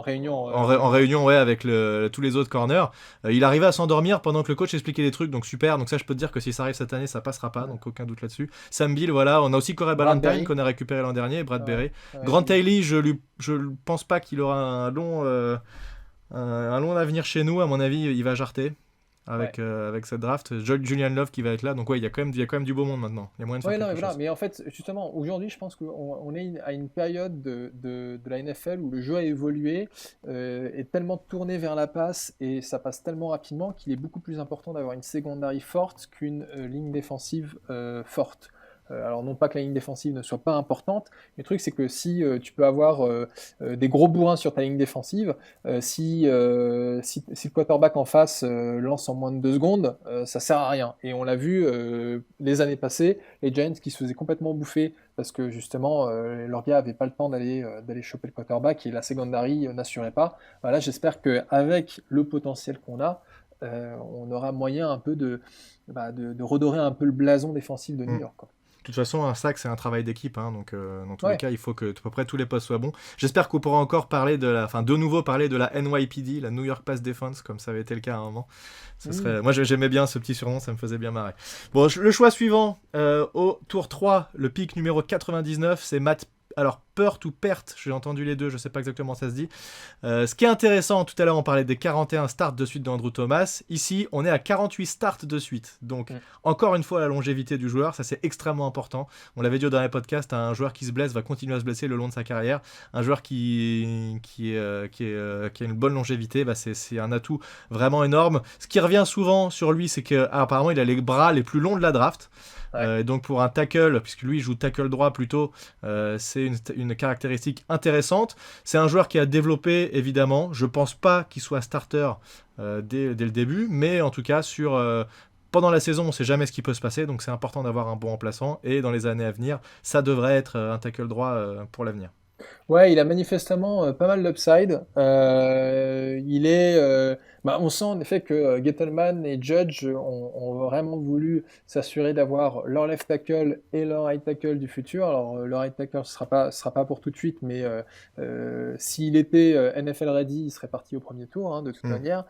Speaker 3: réunion.
Speaker 2: En réunion, avec tous les autres corners. Il arrivait à s'endormir pendant que le coach expliquait des trucs, donc super. Donc ça, je peux te dire que si ça arrive cette année, ça passera pas, donc aucun doute là-dessus. Sam Beal, voilà. On a aussi Corey Ballentine qu'on a récupéré l'an dernier, Brad Berry. Grant Haley, je pense pas qu'il aura un long avenir chez nous. À mon avis, il va jarter avec cette draft. Julian Love qui va être là, donc il y a quand même du beau monde maintenant. Il y a moyen de faire quelque chose.
Speaker 3: Mais en fait, justement, aujourd'hui, je pense qu'on est à une période de la NFL où le jeu a évolué, est tellement tourné vers la passe et ça passe tellement rapidement qu'il est beaucoup plus important d'avoir une secondary forte qu'une ligne défensive forte. Alors non pas que la ligne défensive ne soit pas importante, mais le truc c'est que si tu peux avoir des gros bourrins sur ta ligne défensive, si le quarterback en face lance en moins de 2 secondes, ça sert à rien. Et on l'a vu les années passées, les Giants qui se faisaient complètement bouffer parce que justement leur gars n'avait pas le temps d'aller choper le quarterback et la secondary n'assurait pas. Là j'espère qu'avec le potentiel qu'on a, on aura moyen un peu de redorer un peu le blason défensif de New York, quoi.
Speaker 2: De toute façon, un sac, c'est un travail d'équipe, hein, donc dans tous les cas, il faut que à peu près tous les postes soient bons. J'espère qu'on pourra encore parler de nouveau parler de la NYPD, la New York Pass Defense, comme ça avait été le cas à un moment. Moi, j'aimais bien ce petit surnom, ça me faisait bien marrer. Bon, le choix suivant, au tour 3, le pick numéro 99, c'est Matt. Alors, Peart ou Pert, j'ai entendu les deux, je sais pas exactement ça se dit. Ce qui est intéressant, tout à l'heure on parlait des 41 starts de suite d'Andrew Thomas. Ici, on est à 48 starts de suite. Donc, encore une fois, la longévité du joueur, ça c'est extrêmement important. On l'avait dit au dernier podcast, un joueur qui se blesse va continuer à se blesser le long de sa carrière. Un joueur qui a une bonne longévité, c'est un atout vraiment énorme. Ce qui revient souvent sur lui, c'est qu'apparemment il a les bras les plus longs de la draft. Donc pour un tackle, puisque lui il joue tackle droit plutôt, c'est une caractéristique intéressante. C'est un joueur qui a développé, évidemment. Je pense pas qu'il soit starter dès le début, mais en tout cas pendant la saison, on sait jamais ce qui peut se passer, donc c'est important d'avoir un bon remplaçant, et dans les années à venir, ça devrait être un tackle droit pour l'avenir.
Speaker 3: Ouais, il a manifestement pas mal d'upside. On sent en effet que Gettleman et Judge ont vraiment voulu s'assurer d'avoir leur left tackle et leur right tackle du futur. Alors le right tackle ce sera pas pour tout de suite, mais s'il était NFL ready, il serait parti au premier tour, hein, de toute manière.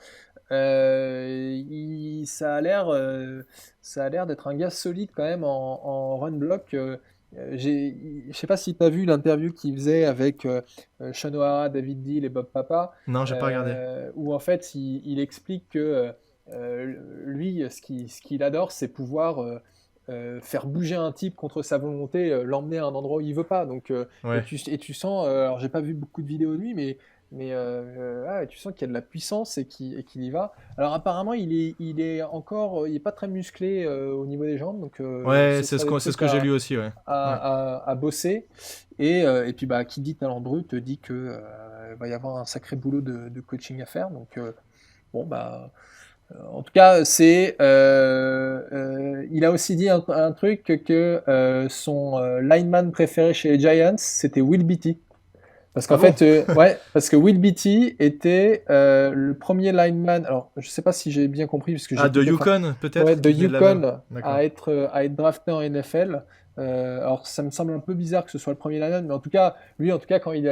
Speaker 3: Ça a l'air d'être un gars solide quand même en run block. Je sais pas si tu as vu l'interview qu'il faisait avec Sean O'Hara, David Deal et Bob Papa.
Speaker 2: Non, j'ai pas regardé.
Speaker 3: Où en fait, il explique que lui, ce qu'il adore, c'est pouvoir faire bouger un type contre sa volonté, l'emmener à un endroit où il veut pas. Donc,
Speaker 2: Ouais.
Speaker 3: et tu sens, alors j'ai pas vu beaucoup de vidéos de lui, mais tu sens qu'il y a de la puissance et qu'il y va. Alors apparemment, il est pas très musclé au niveau des jambes, donc
Speaker 2: Ouais,
Speaker 3: ce serait des
Speaker 2: c'est ce
Speaker 3: trucs
Speaker 2: que j'ai lu aussi, ouais. Ouais.
Speaker 3: à bosser. Et puis bah, qui dit talent brut dit que va y avoir un sacré boulot de coaching à faire. Donc bon bah. En tout cas, il a aussi dit un truc que son lineman préféré chez les Giants, c'était Will Beatty. Parce qu'en
Speaker 2: Ah bon?
Speaker 3: fait, ouais, parce que Will Beatty était le premier lineman. Alors, je sais pas si j'ai bien compris, parce que j'ai
Speaker 2: Ah, de
Speaker 3: écouté,
Speaker 2: Yukon,
Speaker 3: ouais,
Speaker 2: peut-être,
Speaker 3: de
Speaker 2: qui venait de la même.
Speaker 3: Yukon
Speaker 2: D'accord.
Speaker 3: à être drafté en NFL. Alors, ça me semble un peu bizarre que ce soit le premier lineman, mais en tout cas, lui, en tout cas, quand il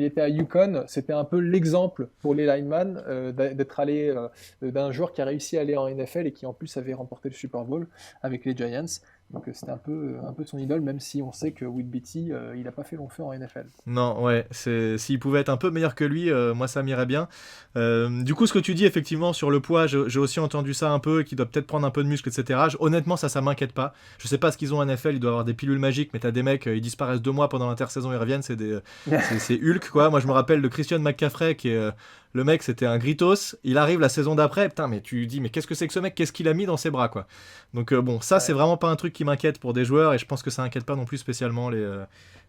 Speaker 3: était à Yukon, c'était un peu l'exemple pour les linemen d'être allé d'un joueur qui a réussi à aller en NFL et qui en plus avait remporté le Super Bowl avec les Giants. Donc, c'était un peu son idole, même si on sait que Will Beatty, il n'a pas fait long feu en NFL.
Speaker 2: Non, ouais, s'il pouvait être un peu meilleur que lui, moi ça m'irait bien. Du coup, ce que tu dis effectivement sur le poids, j'ai aussi entendu ça un peu, qu'il doit peut-être prendre un peu de muscle, etc. Honnêtement, ça m'inquiète pas. Je sais pas ce qu'ils ont en NFL, ils doivent avoir des pilules magiques, mais t'as des mecs, ils disparaissent 2 mois pendant l'intersaison, ils reviennent, c'est Hulk, quoi. Moi, je me rappelle de Christian McCaffrey, qui est le mec, c'était un gritos. Il arrive la saison d'après, putain, mais tu dis, mais qu'est-ce que c'est que ce mec? Qu'est-ce qu'il a mis dans ses bras, quoi? Donc bon, ça, c'est
Speaker 3: Ouais.
Speaker 2: vraiment pas un truc qui m'inquiète pour des joueurs, et je pense que ça inquiète pas non plus spécialement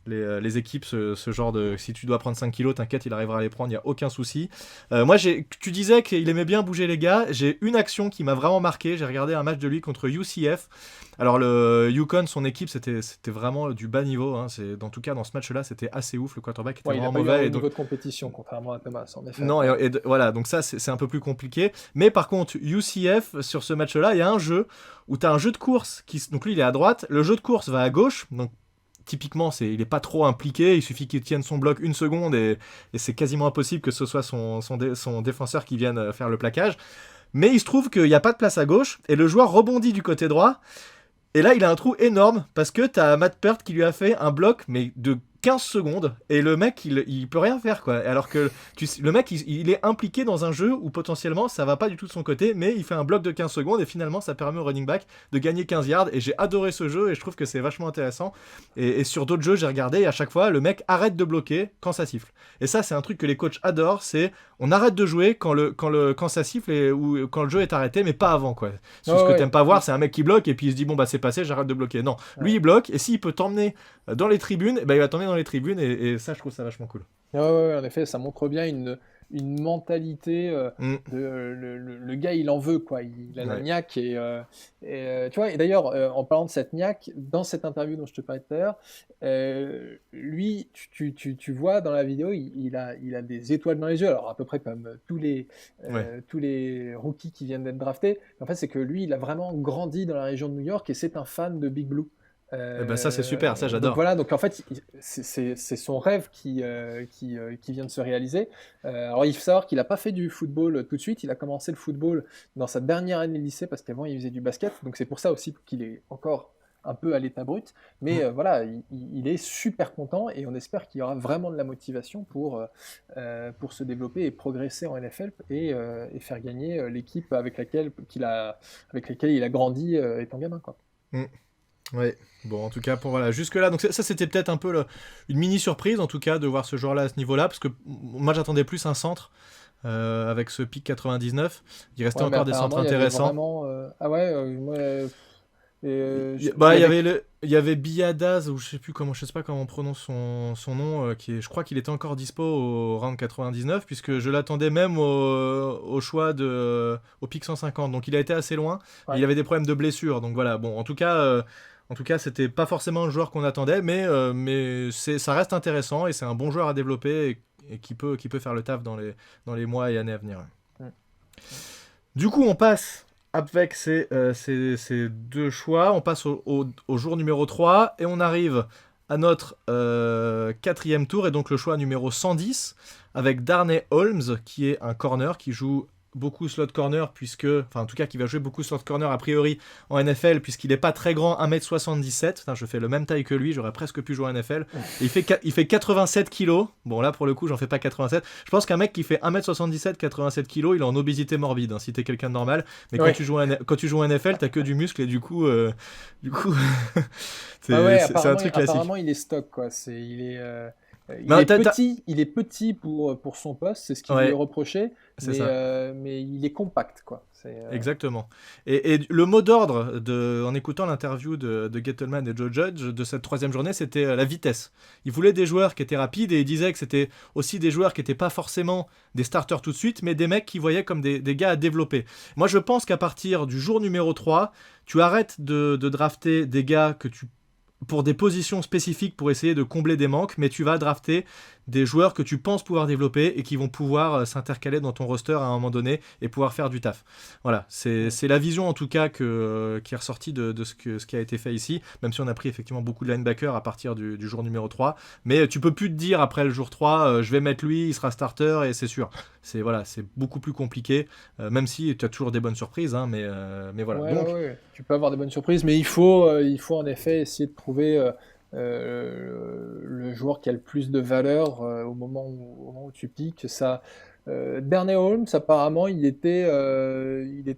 Speaker 2: les équipes, ce genre de... Si tu dois prendre 5 kilos, t'inquiète, il arrivera à les prendre, il n'y a aucun souci. Moi, tu disais qu'il aimait bien bouger les gars. J'ai une action qui m'a vraiment marqué. J'ai regardé un match de lui contre UCF. Alors, le Yukon, son équipe, c'était vraiment du bas niveau. Hein. En tout cas, dans ce match-là, c'était assez ouf. Le quarterback était
Speaker 3: Ouais, il n'a
Speaker 2: vraiment
Speaker 3: pas eu un
Speaker 2: mauvais.
Speaker 3: haut
Speaker 2: Et donc,
Speaker 3: niveau de compétition, contrairement à Thomas, en effet.
Speaker 2: non, voilà, donc ça, c'est un peu plus compliqué. Mais par contre, UCF, sur ce match-là, il y a un jeu où tu as un jeu de course. Donc lui, il est à droite. Le jeu de course va à gauche. Donc, typiquement, il n'est pas trop impliqué, il suffit qu'il tienne son bloc une seconde et c'est quasiment impossible que ce soit son défenseur qui vienne faire le plaquage. Mais il se trouve qu'il n'y a pas de place à gauche et le joueur rebondit du côté droit. Et là, il a un trou énorme parce que t'as Matt Peart qui lui a fait un bloc, mais de 15 secondes. Et le mec, il peut rien faire, quoi. Alors que le mec, il est impliqué dans un jeu où potentiellement ça va pas du tout de son côté, mais il fait un bloc de 15 secondes et finalement ça permet au running back de gagner 15 yards. Et j'ai adoré ce jeu et je trouve que c'est vachement intéressant. Et sur d'autres jeux, j'ai regardé et à chaque fois, le mec arrête de bloquer quand ça siffle. Et ça, c'est un truc que les coachs adorent, c'est on arrête de jouer quand ça siffle ou quand le jeu est arrêté, mais pas avant, quoi. Ce
Speaker 3: Ouais,
Speaker 2: que t'aimes
Speaker 3: ouais.
Speaker 2: pas voir, c'est un mec qui bloque et puis il se dit bon bah c'est passé, j'arrête de bloquer. Non, lui
Speaker 3: Ouais.
Speaker 2: il bloque et s'il peut t'emmener dans les tribunes, eh ben, il va t'emmener dans les tribunes et ça je trouve ça vachement cool.
Speaker 3: Ouais, ouais, en effet, ça montre bien une mentalité
Speaker 2: Mm.
Speaker 3: le gars, il en veut, quoi. Il a la
Speaker 2: Ouais.
Speaker 3: niaque tu vois, et d'ailleurs, en parlant de cette niaque, dans cette interview dont je te parlais tout à l'heure, lui, tu vois dans la vidéo, il a des étoiles dans les yeux, alors à peu près comme
Speaker 2: Ouais.
Speaker 3: tous les rookies qui viennent d'être draftés. En fait, c'est que lui, il a vraiment grandi dans la région de New York et c'est un fan de Big Blue.
Speaker 2: Et ben ça c'est super, ça
Speaker 3: Donc
Speaker 2: j'adore.
Speaker 3: voilà, donc en fait, c'est son rêve qui vient de se réaliser. Alors il faut savoir qu'il n'a pas fait du football tout de suite, il a commencé le football dans sa dernière année de lycée parce qu'avant il faisait du basket, donc c'est pour ça aussi qu'il est encore un peu à l'état brut. Mais
Speaker 2: Mm.
Speaker 3: voilà, il est super content et on espère qu'il y aura vraiment de la motivation pour se développer et progresser en NFL et faire gagner l'équipe avec laquelle il a grandi étant gamin, quoi.
Speaker 2: Mm. Ouais. Bon, en tout cas, pour voilà, jusque-là, donc ça c'était peut-être un peu une mini surprise en tout cas de voir ce joueur-là à ce niveau-là, parce que moi j'attendais plus un centre avec ce pic 99. Il restait
Speaker 3: Ouais, mais
Speaker 2: encore des centres
Speaker 3: apparemment, il y avait
Speaker 2: intéressants.
Speaker 3: vraiment. Ah ouais, moi,
Speaker 2: Bah,
Speaker 3: il y avait.
Speaker 2: il y avait Biadaz, ou je sais pas comment on prononce son nom, je crois qu'il était encore dispo au round 99, puisque je l'attendais même au choix au pick 150, donc il a été assez loin, et il
Speaker 3: Ouais.
Speaker 2: avait des problèmes de blessure, donc voilà, bon, en tout cas c'était pas forcément le joueur qu'on attendait, mais ça reste intéressant, et c'est un bon joueur à développer, et qui peut faire le taf dans les mois et années à venir.
Speaker 3: Mm.
Speaker 2: Du coup, on passe avec ces deux choix. On passe au jour numéro 3 et on arrive à notre quatrième tour et donc le choix numéro 110 avec Darnay Holmes qui est un corner qui joue beaucoup slot corner, en tout cas qui va jouer beaucoup slot corner a priori en NFL, puisqu'il n'est pas très grand, 1m77. Putain, je fais le même taille que lui, j'aurais presque pu jouer en NFL. Et il fait 87 kilos. Bon, là pour le coup, j'en fais pas 87. Je pense qu'un mec qui fait 1m77, 87 kilos, il est en obésité morbide, hein, si t'es quelqu'un de normal. Mais quand tu joues en NFL, t'as que du muscle et du coup, c'est un truc classique.
Speaker 3: Apparemment, il est stock, quoi. Il est petit pour son poste, c'est ce qu'il lui est reproché, mais il est compact, quoi.
Speaker 2: Exactement. Et le mot d'ordre, en écoutant l'interview de Gettleman et Joe Judge de cette 3e journée, c'était la vitesse. Il voulait des joueurs qui étaient rapides et il disait que c'était aussi des joueurs qui n'étaient pas forcément des starters tout de suite, mais des mecs qui voyaient comme des gars à développer. Moi, je pense qu'à partir du jour numéro 3, tu arrêtes de drafter des gars pour des positions spécifiques pour essayer de combler des manques, mais tu vas drafter des joueurs que tu penses pouvoir développer et qui vont pouvoir s'intercaler dans ton roster à un moment donné et pouvoir faire du taf. Voilà, c'est la vision en tout cas qui est ressortie de ce qui a été fait ici, même si on a pris effectivement beaucoup de linebackers à partir du jour numéro 3, mais tu peux plus te dire après le jour 3, je vais mettre lui, il sera starter et c'est sûr. C'est beaucoup plus compliqué, même si tu as toujours des bonnes surprises, hein, mais voilà.
Speaker 3: Ouais, tu peux avoir des bonnes surprises, mais il faut en effet essayer de trouver le joueur qui a le plus de valeur au moment où tu piques. Darnay Holmes, apparemment, il était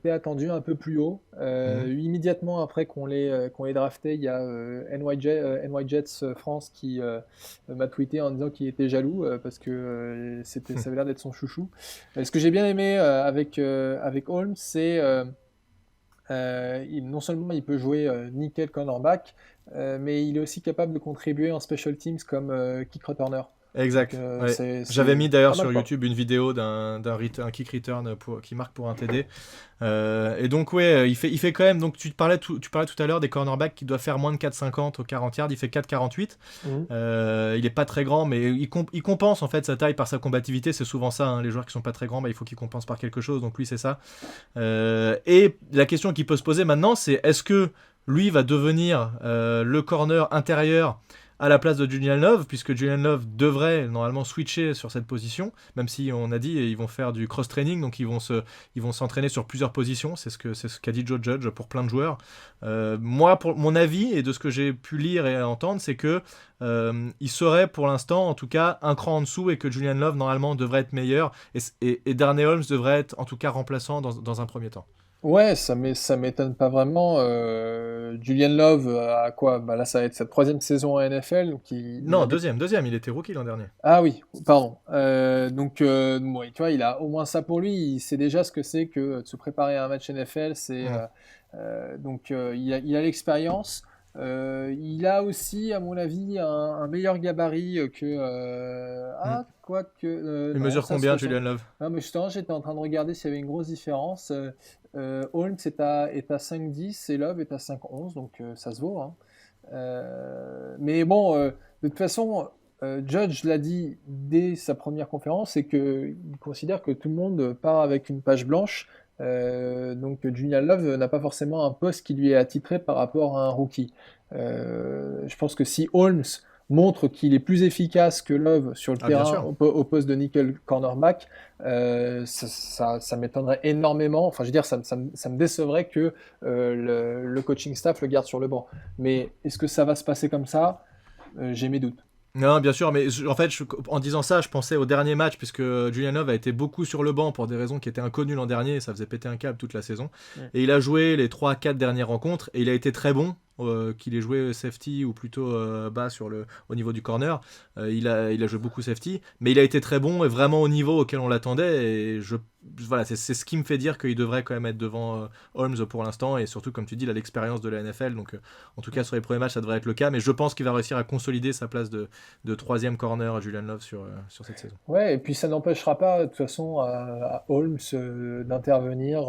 Speaker 3: attendu un peu plus haut. Immédiatement après qu'on l'ait drafté, il y a NY Jets France qui m'a tweeté en disant qu'il était jaloux parce que ça avait l'air d'être son chouchou. Ce que j'ai bien aimé avec Holmes, c'est non seulement il peut jouer nickel cornerback, mais il est aussi capable de contribuer en special teams comme kick returner.
Speaker 2: Exact.
Speaker 3: Donc,
Speaker 2: j'avais mis d'ailleurs sur YouTube une vidéo d'un kick return qui marque pour un TD. Et donc il fait quand même. Donc tu parlais tout à l'heure des cornerbacks qui doivent faire moins de 4,50 au 40 yards. Il fait 4,48. Il est pas très grand, mais il compense en fait sa taille par sa combativité. C'est souvent ça. Hein, les joueurs qui sont pas très grands, il faut qu'ils compensent par quelque chose. Donc lui c'est ça. Et la question qui peut se poser maintenant, c'est est-ce que lui va devenir le corner intérieur à la place de Julian Love, puisque Julian Love devrait normalement switcher sur cette position, même si on a dit ils vont faire du cross-training, donc ils vont s'entraîner sur plusieurs positions, c'est ce qu'a dit Joe Judge pour plein de joueurs. Moi, pour mon avis, et de ce que j'ai pu lire et entendre, c'est que il serait pour l'instant, en tout cas, un cran en dessous, et que Julian Love, normalement, devrait être meilleur, et Darnay Holmes devrait être, en tout cas, remplaçant dans un premier temps.
Speaker 3: Ouais, ça m'étonne pas vraiment. Julian Love a quoi? Bah là, ça va être sa 3e saison en NFL. Donc
Speaker 2: Non, deuxième, il était rookie l'an dernier.
Speaker 3: Ah oui, pardon. Donc, bon, tu vois, il a au moins ça pour lui. Il sait déjà ce que c'est que de se préparer à un match NFL. Donc, il a l'expérience. Il a aussi, à mon avis, un meilleur gabarit que.
Speaker 2: Il mesure combien, Julian Love?
Speaker 3: Non, mais justement, j'étais en train de regarder s'il y avait une grosse différence. Holmes est à 5,10 et Love est à 5,11, donc ça se vaut. Hein. Mais bon, de toute façon, Judge l'a dit dès sa première conférence, c'est qu'il considère que tout le monde part avec une page blanche. Donc Julian Love n'a pas forcément un poste qui lui est attitré par rapport à un rookie. Je pense que si Holmes montre qu'il est plus efficace que Love sur le terrain au poste de nickel cornerback, ça m'étonnerait énormément. Enfin, je veux dire, ça me décevrait que le coaching staff le garde sur le banc. Mais est-ce que ça va se passer comme ça? J'ai mes doutes.
Speaker 2: Non, bien sûr, mais en fait, en disant ça, je pensais au dernier match, puisque Julian Love a été beaucoup sur le banc pour des raisons qui étaient inconnues l'an dernier, et ça faisait péter un câble toute la saison. Et il a joué les 3-4 dernières rencontres, et il a été très bon. Qu'il ait joué safety ou plutôt bas au niveau du corner, il a joué beaucoup safety, mais il a été très bon et vraiment au niveau auquel on l'attendait, et voilà, c'est ce qui me fait dire qu'il devrait quand même être devant Holmes pour l'instant, et surtout comme tu dis, il a l'expérience de la NFL, donc en tout cas sur les premiers matchs ça devrait être le cas, mais je pense qu'il va réussir à consolider sa place de 3e corner Julian Love sur cette saison.
Speaker 3: Ouais, et puis ça n'empêchera pas de toute façon à Holmes d'intervenir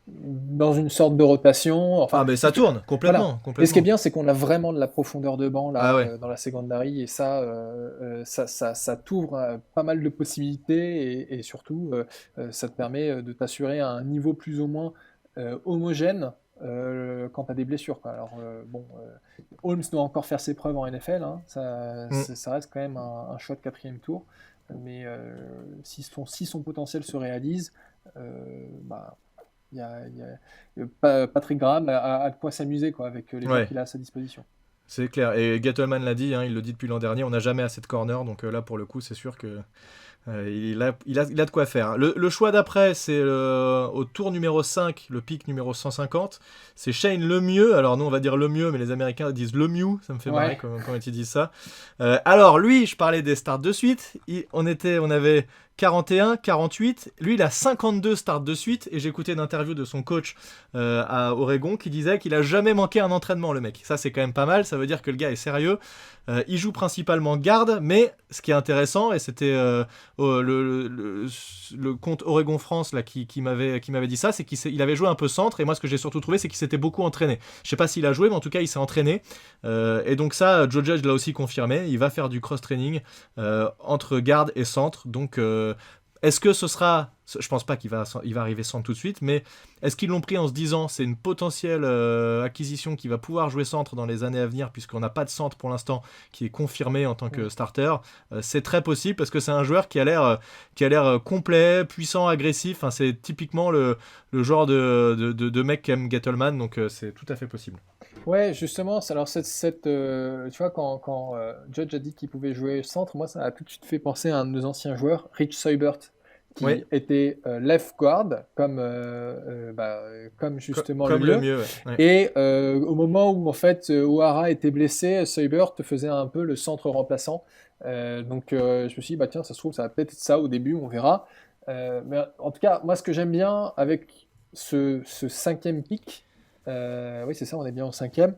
Speaker 3: dans une sorte de rotation. Enfin,
Speaker 2: mais ça tourne complètement.
Speaker 3: Voilà. Et ce qui est bien, c'est qu'on a vraiment de la profondeur de banc là, dans la secondary, et ça t'ouvre pas mal de possibilités, et surtout ça te permet de t'assurer un niveau plus ou moins homogène quand tu as des blessures. Quoi. Alors Holmes doit encore faire ses preuves en NFL, hein, ça reste quand même un choix de 4e tour. mais si son potentiel se réalise, il y a Patrick Graham a de quoi s'amuser quoi, avec les joueurs qu'il a à sa disposition.
Speaker 2: C'est clair. Et Gettleman l'a dit, il le dit depuis l'an dernier, on n'a jamais assez de corner, donc là pour le coup c'est sûr que il a de quoi faire. Le choix d'après, c'est au tour numéro 5, le pick numéro 150. C'est Shane Lemieux. Alors nous, on va dire Lemieux, mais les Américains disent Lemieux. Ça me fait marrer quand ils disent ça. Alors lui, je parlais des starts de suite. On avait 41, 48. Lui, il a 52 starts de suite. Et j'ai écouté une interview de son coach à Oregon qui disait qu'il a jamais manqué un entraînement, le mec. Ça, c'est quand même pas mal. Ça veut dire que le gars est sérieux. Il joue principalement garde, mais ce qui est intéressant, et c'était le compte Oregon France là, qui m'avait dit ça, c'est qu'il avait joué un peu centre, et moi ce que j'ai surtout trouvé, c'est qu'il s'était beaucoup entraîné. Je sais pas s'il a joué, mais en tout cas il s'est entraîné, et donc ça, Joe Judge l'a aussi confirmé, il va faire du cross-training entre garde et centre, donc est-ce que ce sera... Je pense pas qu'il va arriver centre tout de suite, mais est-ce qu'ils l'ont pris en se disant c'est une potentielle acquisition qui va pouvoir jouer centre dans les années à venir, puisqu'on n'a pas de centre pour l'instant qui est confirmé en tant que starter. C'est très possible parce que c'est un joueur qui a l'air complet, puissant, agressif. Enfin, c'est typiquement le genre de mec qu'aime Gettleman, donc c'est tout à fait possible.
Speaker 3: Ouais, justement, alors tu vois, quand Judge a dit qu'il pouvait jouer centre, moi ça a tout de suite fait penser à un de nos anciens joueurs, Rich Seubert, qui était left guard, comme justement
Speaker 2: comme
Speaker 3: le mieux. Et au moment où en fait O'Hara était blessé, Seubert faisait un peu le centre remplaçant. Donc je me suis dit, tiens, ça se trouve, ça va peut-être être ça au début, on verra. Mais en tout cas, moi ce que j'aime bien avec ce 5e pick, oui c'est ça, on est bien au 5e,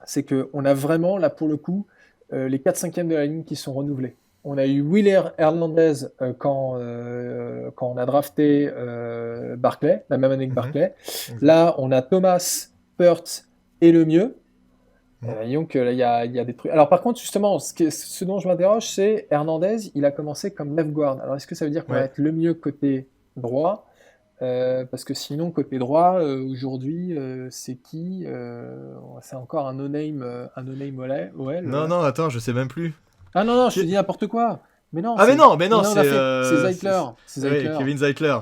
Speaker 3: c'est qu'on a vraiment, là pour le coup, les 4/5e de la ligne qui sont renouvelés. On a eu Willer Hernandez quand on a drafté Barclay, la même année que Barclay. Là, on a Thomas, Peart et Lemieux. Donc là, il y a des trucs. Alors par contre, justement, ce dont je m'interroge, c'est Hernandez, il a commencé comme left guard. Alors est-ce que ça veut dire qu'on va être Lemieux côté droit parce que sinon, côté droit, aujourd'hui, c'est qui c'est encore un no-name OL.
Speaker 2: Non, attends, je sais même plus.
Speaker 3: Ah non, je te dis n'importe quoi. Mais non,
Speaker 2: mais non, c'est
Speaker 3: Zeitler.
Speaker 2: Kevin Zeitler,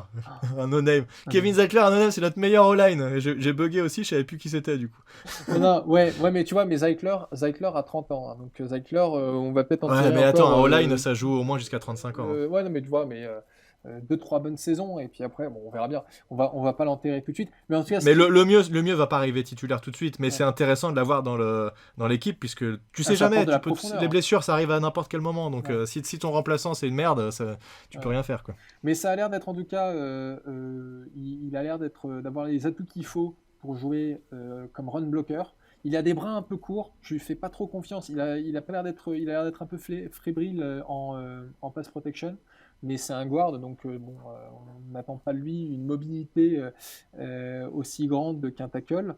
Speaker 2: un no-name. Kevin Zeitler, un no-name, c'est notre meilleur O-line. J'ai bugué aussi, je savais plus qui c'était du coup.
Speaker 3: Mais tu vois, Zeitler a 30 ans. Hein, donc Zeitler, on va peut-être en tirer
Speaker 2: mais attends,
Speaker 3: encore,
Speaker 2: O-line, ça joue au moins jusqu'à 35 ans.
Speaker 3: Ouais, non, mais tu vois, 2-3 bonnes saisons et puis après on verra bien, on va pas l'enterrer tout de suite, mais en tout cas
Speaker 2: le mieux va pas arriver titulaire tout de suite, mais c'est intéressant de l'avoir dans l'équipe puisque tu sais jamais, les blessures ça arrive à n'importe quel moment, donc si ton remplaçant c'est une merde, tu peux rien faire quoi.
Speaker 3: Mais ça a l'air d'être en tout cas il a l'air d'avoir les atouts qu'il faut pour jouer comme run blocker. Il a des bras un peu courts, je lui fais pas trop confiance, il a pas l'air d'être un peu fébrile en pass protection. Mais c'est un guard, donc on n'attend pas de lui une mobilité aussi grande qu'un tackle.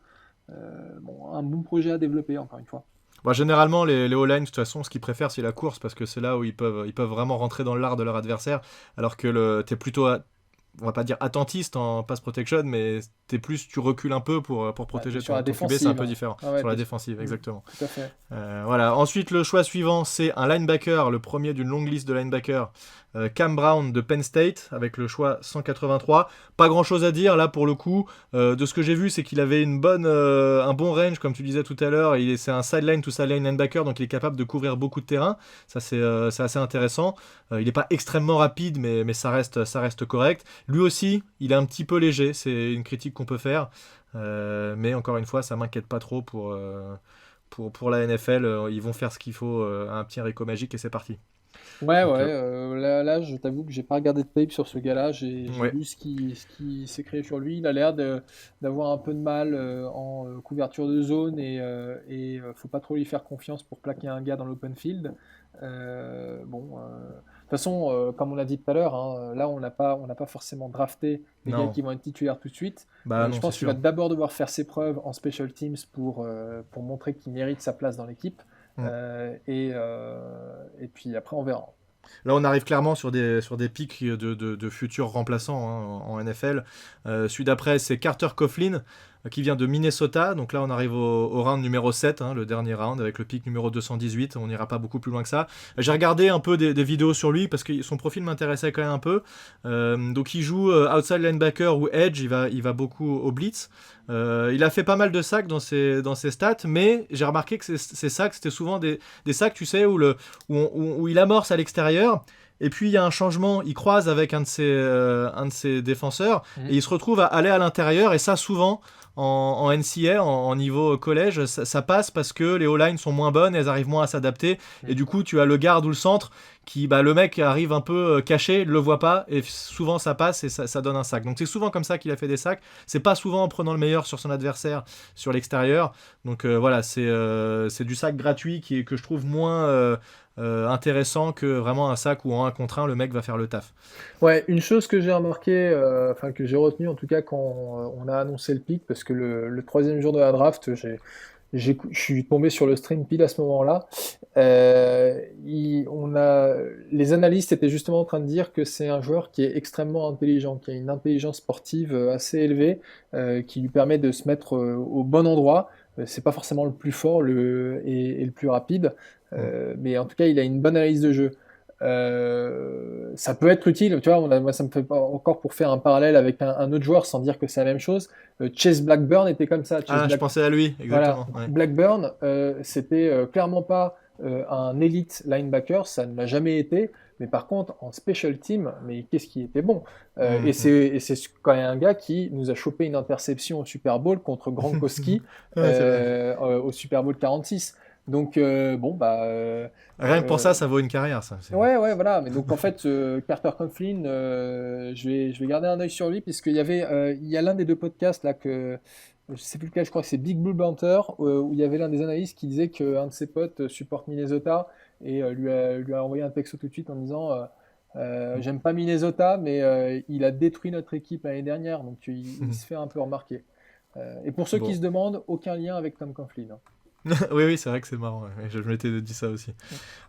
Speaker 3: Un bon projet à développer, encore une fois.
Speaker 2: Généralement, les O-line, de toute façon, ce qu'ils préfèrent, c'est la course, parce que c'est là où ils peuvent vraiment rentrer dans l'art de leur adversaire, alors que t'es plutôt... on va pas dire attentiste en pass protection, mais tu recules un peu pour protéger ton QB, c'est un peu différent. Sur la défensive, exactement.
Speaker 3: Tout à fait.
Speaker 2: Voilà. Ensuite, le choix suivant, c'est un linebacker, le premier d'une longue liste de linebackers, Cam Brown de Penn State, avec le choix 183. Pas grand chose à dire là pour le coup. De ce que j'ai vu, c'est qu'il avait un bon range, comme tu disais tout à l'heure. C'est un sideline to sideline linebacker, donc il est capable de couvrir beaucoup de terrain. Ça, c'est assez intéressant. Il n'est pas extrêmement rapide, mais ça reste correct. Lui aussi, il est un petit peu léger. C'est une critique qu'on peut faire. Mais encore une fois, ça m'inquiète pas trop pour la NFL. Ils vont faire ce qu'il faut, un petit haricot magique et c'est parti.
Speaker 3: Là, je t'avoue que j'ai pas regardé de tape sur ce gars-là. J'ai vu ce qui s'est créé sur lui. Il a l'air d'avoir un peu de mal en couverture de zone et faut pas trop lui faire confiance pour plaquer un gars dans l'open field. De toute façon, comme on l'a dit tout à l'heure, hein, là on n'a pas forcément drafté des gars qui vont être titulaires tout de suite. Je pense qu'il va d'abord devoir faire ses preuves en special teams pour montrer qu'il mérite sa place dans l'équipe. Et puis après on verra.
Speaker 2: Là on arrive clairement sur des pics de futurs remplaçants en NFL. Celui d'après c'est Carter Coughlin. qui vient de Minnesota. Donc là, on arrive au round numéro 7, le dernier round, avec le pick numéro 218. On n'ira pas beaucoup plus loin que ça. J'ai regardé un peu des vidéos sur lui, parce que son profil m'intéressait quand même un peu. Donc il joue outside linebacker ou edge, il va beaucoup au blitz. Il a fait pas mal de sacs dans ses stats, mais j'ai remarqué que ces sacs, c'était souvent des sacs, tu sais, où il amorce à l'extérieur, et puis il y a un changement, il croise avec un de ses défenseurs, et il se retrouve à aller à l'intérieur, et ça souvent en NCA, en niveau collège, ça passe parce que les O-line sont moins bonnes, elles arrivent moins à s'adapter, et du coup tu as le garde ou le centre qui, le mec arrive un peu caché, le voit pas, et souvent ça passe et ça donne un sac. Donc c'est souvent comme ça qu'il a fait des sacs, c'est pas souvent en prenant le meilleur sur son adversaire sur l'extérieur. Donc voilà, c'est du sac gratuit que je trouve moins intéressant que vraiment un sac où en 1 contre 1 le mec va faire le taf.
Speaker 3: Ouais, une chose que j'ai remarqué, que j'ai retenu en tout cas quand on a annoncé le pick, parce que le 3e jour de la draft, je suis tombé sur le stream pile à ce moment-là. Les analystes étaient justement en train de dire que c'est un joueur qui est extrêmement intelligent, qui a une intelligence sportive assez élevée, qui lui permet de se mettre au bon endroit. C'est pas forcément le plus fort et le plus rapide, mais en tout cas, il a une bonne analyse de jeu. Ça peut être utile, tu vois, moi ça me fait pas encore pour faire un parallèle avec un autre joueur sans dire que c'est la même chose. Chase Blackburn était comme ça.
Speaker 2: Je pensais à lui, exactement.
Speaker 3: Voilà.
Speaker 2: Ouais.
Speaker 3: Blackburn, c'était clairement pas un élite linebacker, ça ne l'a jamais été, mais par contre en special team, mais qu'est-ce qui était bon. Et c'est quand même un gars qui nous a chopé une interception au Super Bowl contre Gronkowski au Super Bowl 46. Donc
Speaker 2: rien que pour ça vaut une carrière, ça.
Speaker 3: Ouais, voilà. Mais donc en fait, Carter Coughlin, je vais garder un œil sur lui, puisqu'il y a l'un des 2 podcasts là que je sais plus lequel, je crois que c'est Big Blue Banter, où il y avait l'un des analystes qui disait qu'un de ses potes supporte Minnesota, et lui a envoyé un texto tout de suite en disant j'aime pas Minnesota, mais il a détruit notre équipe l'année dernière, donc il se fait un peu remarquer. Et pour ceux qui se demandent, aucun lien avec Tom Coughlin.
Speaker 2: Oui, c'est vrai que c'est marrant. Ouais. Je m'étais dit ça aussi.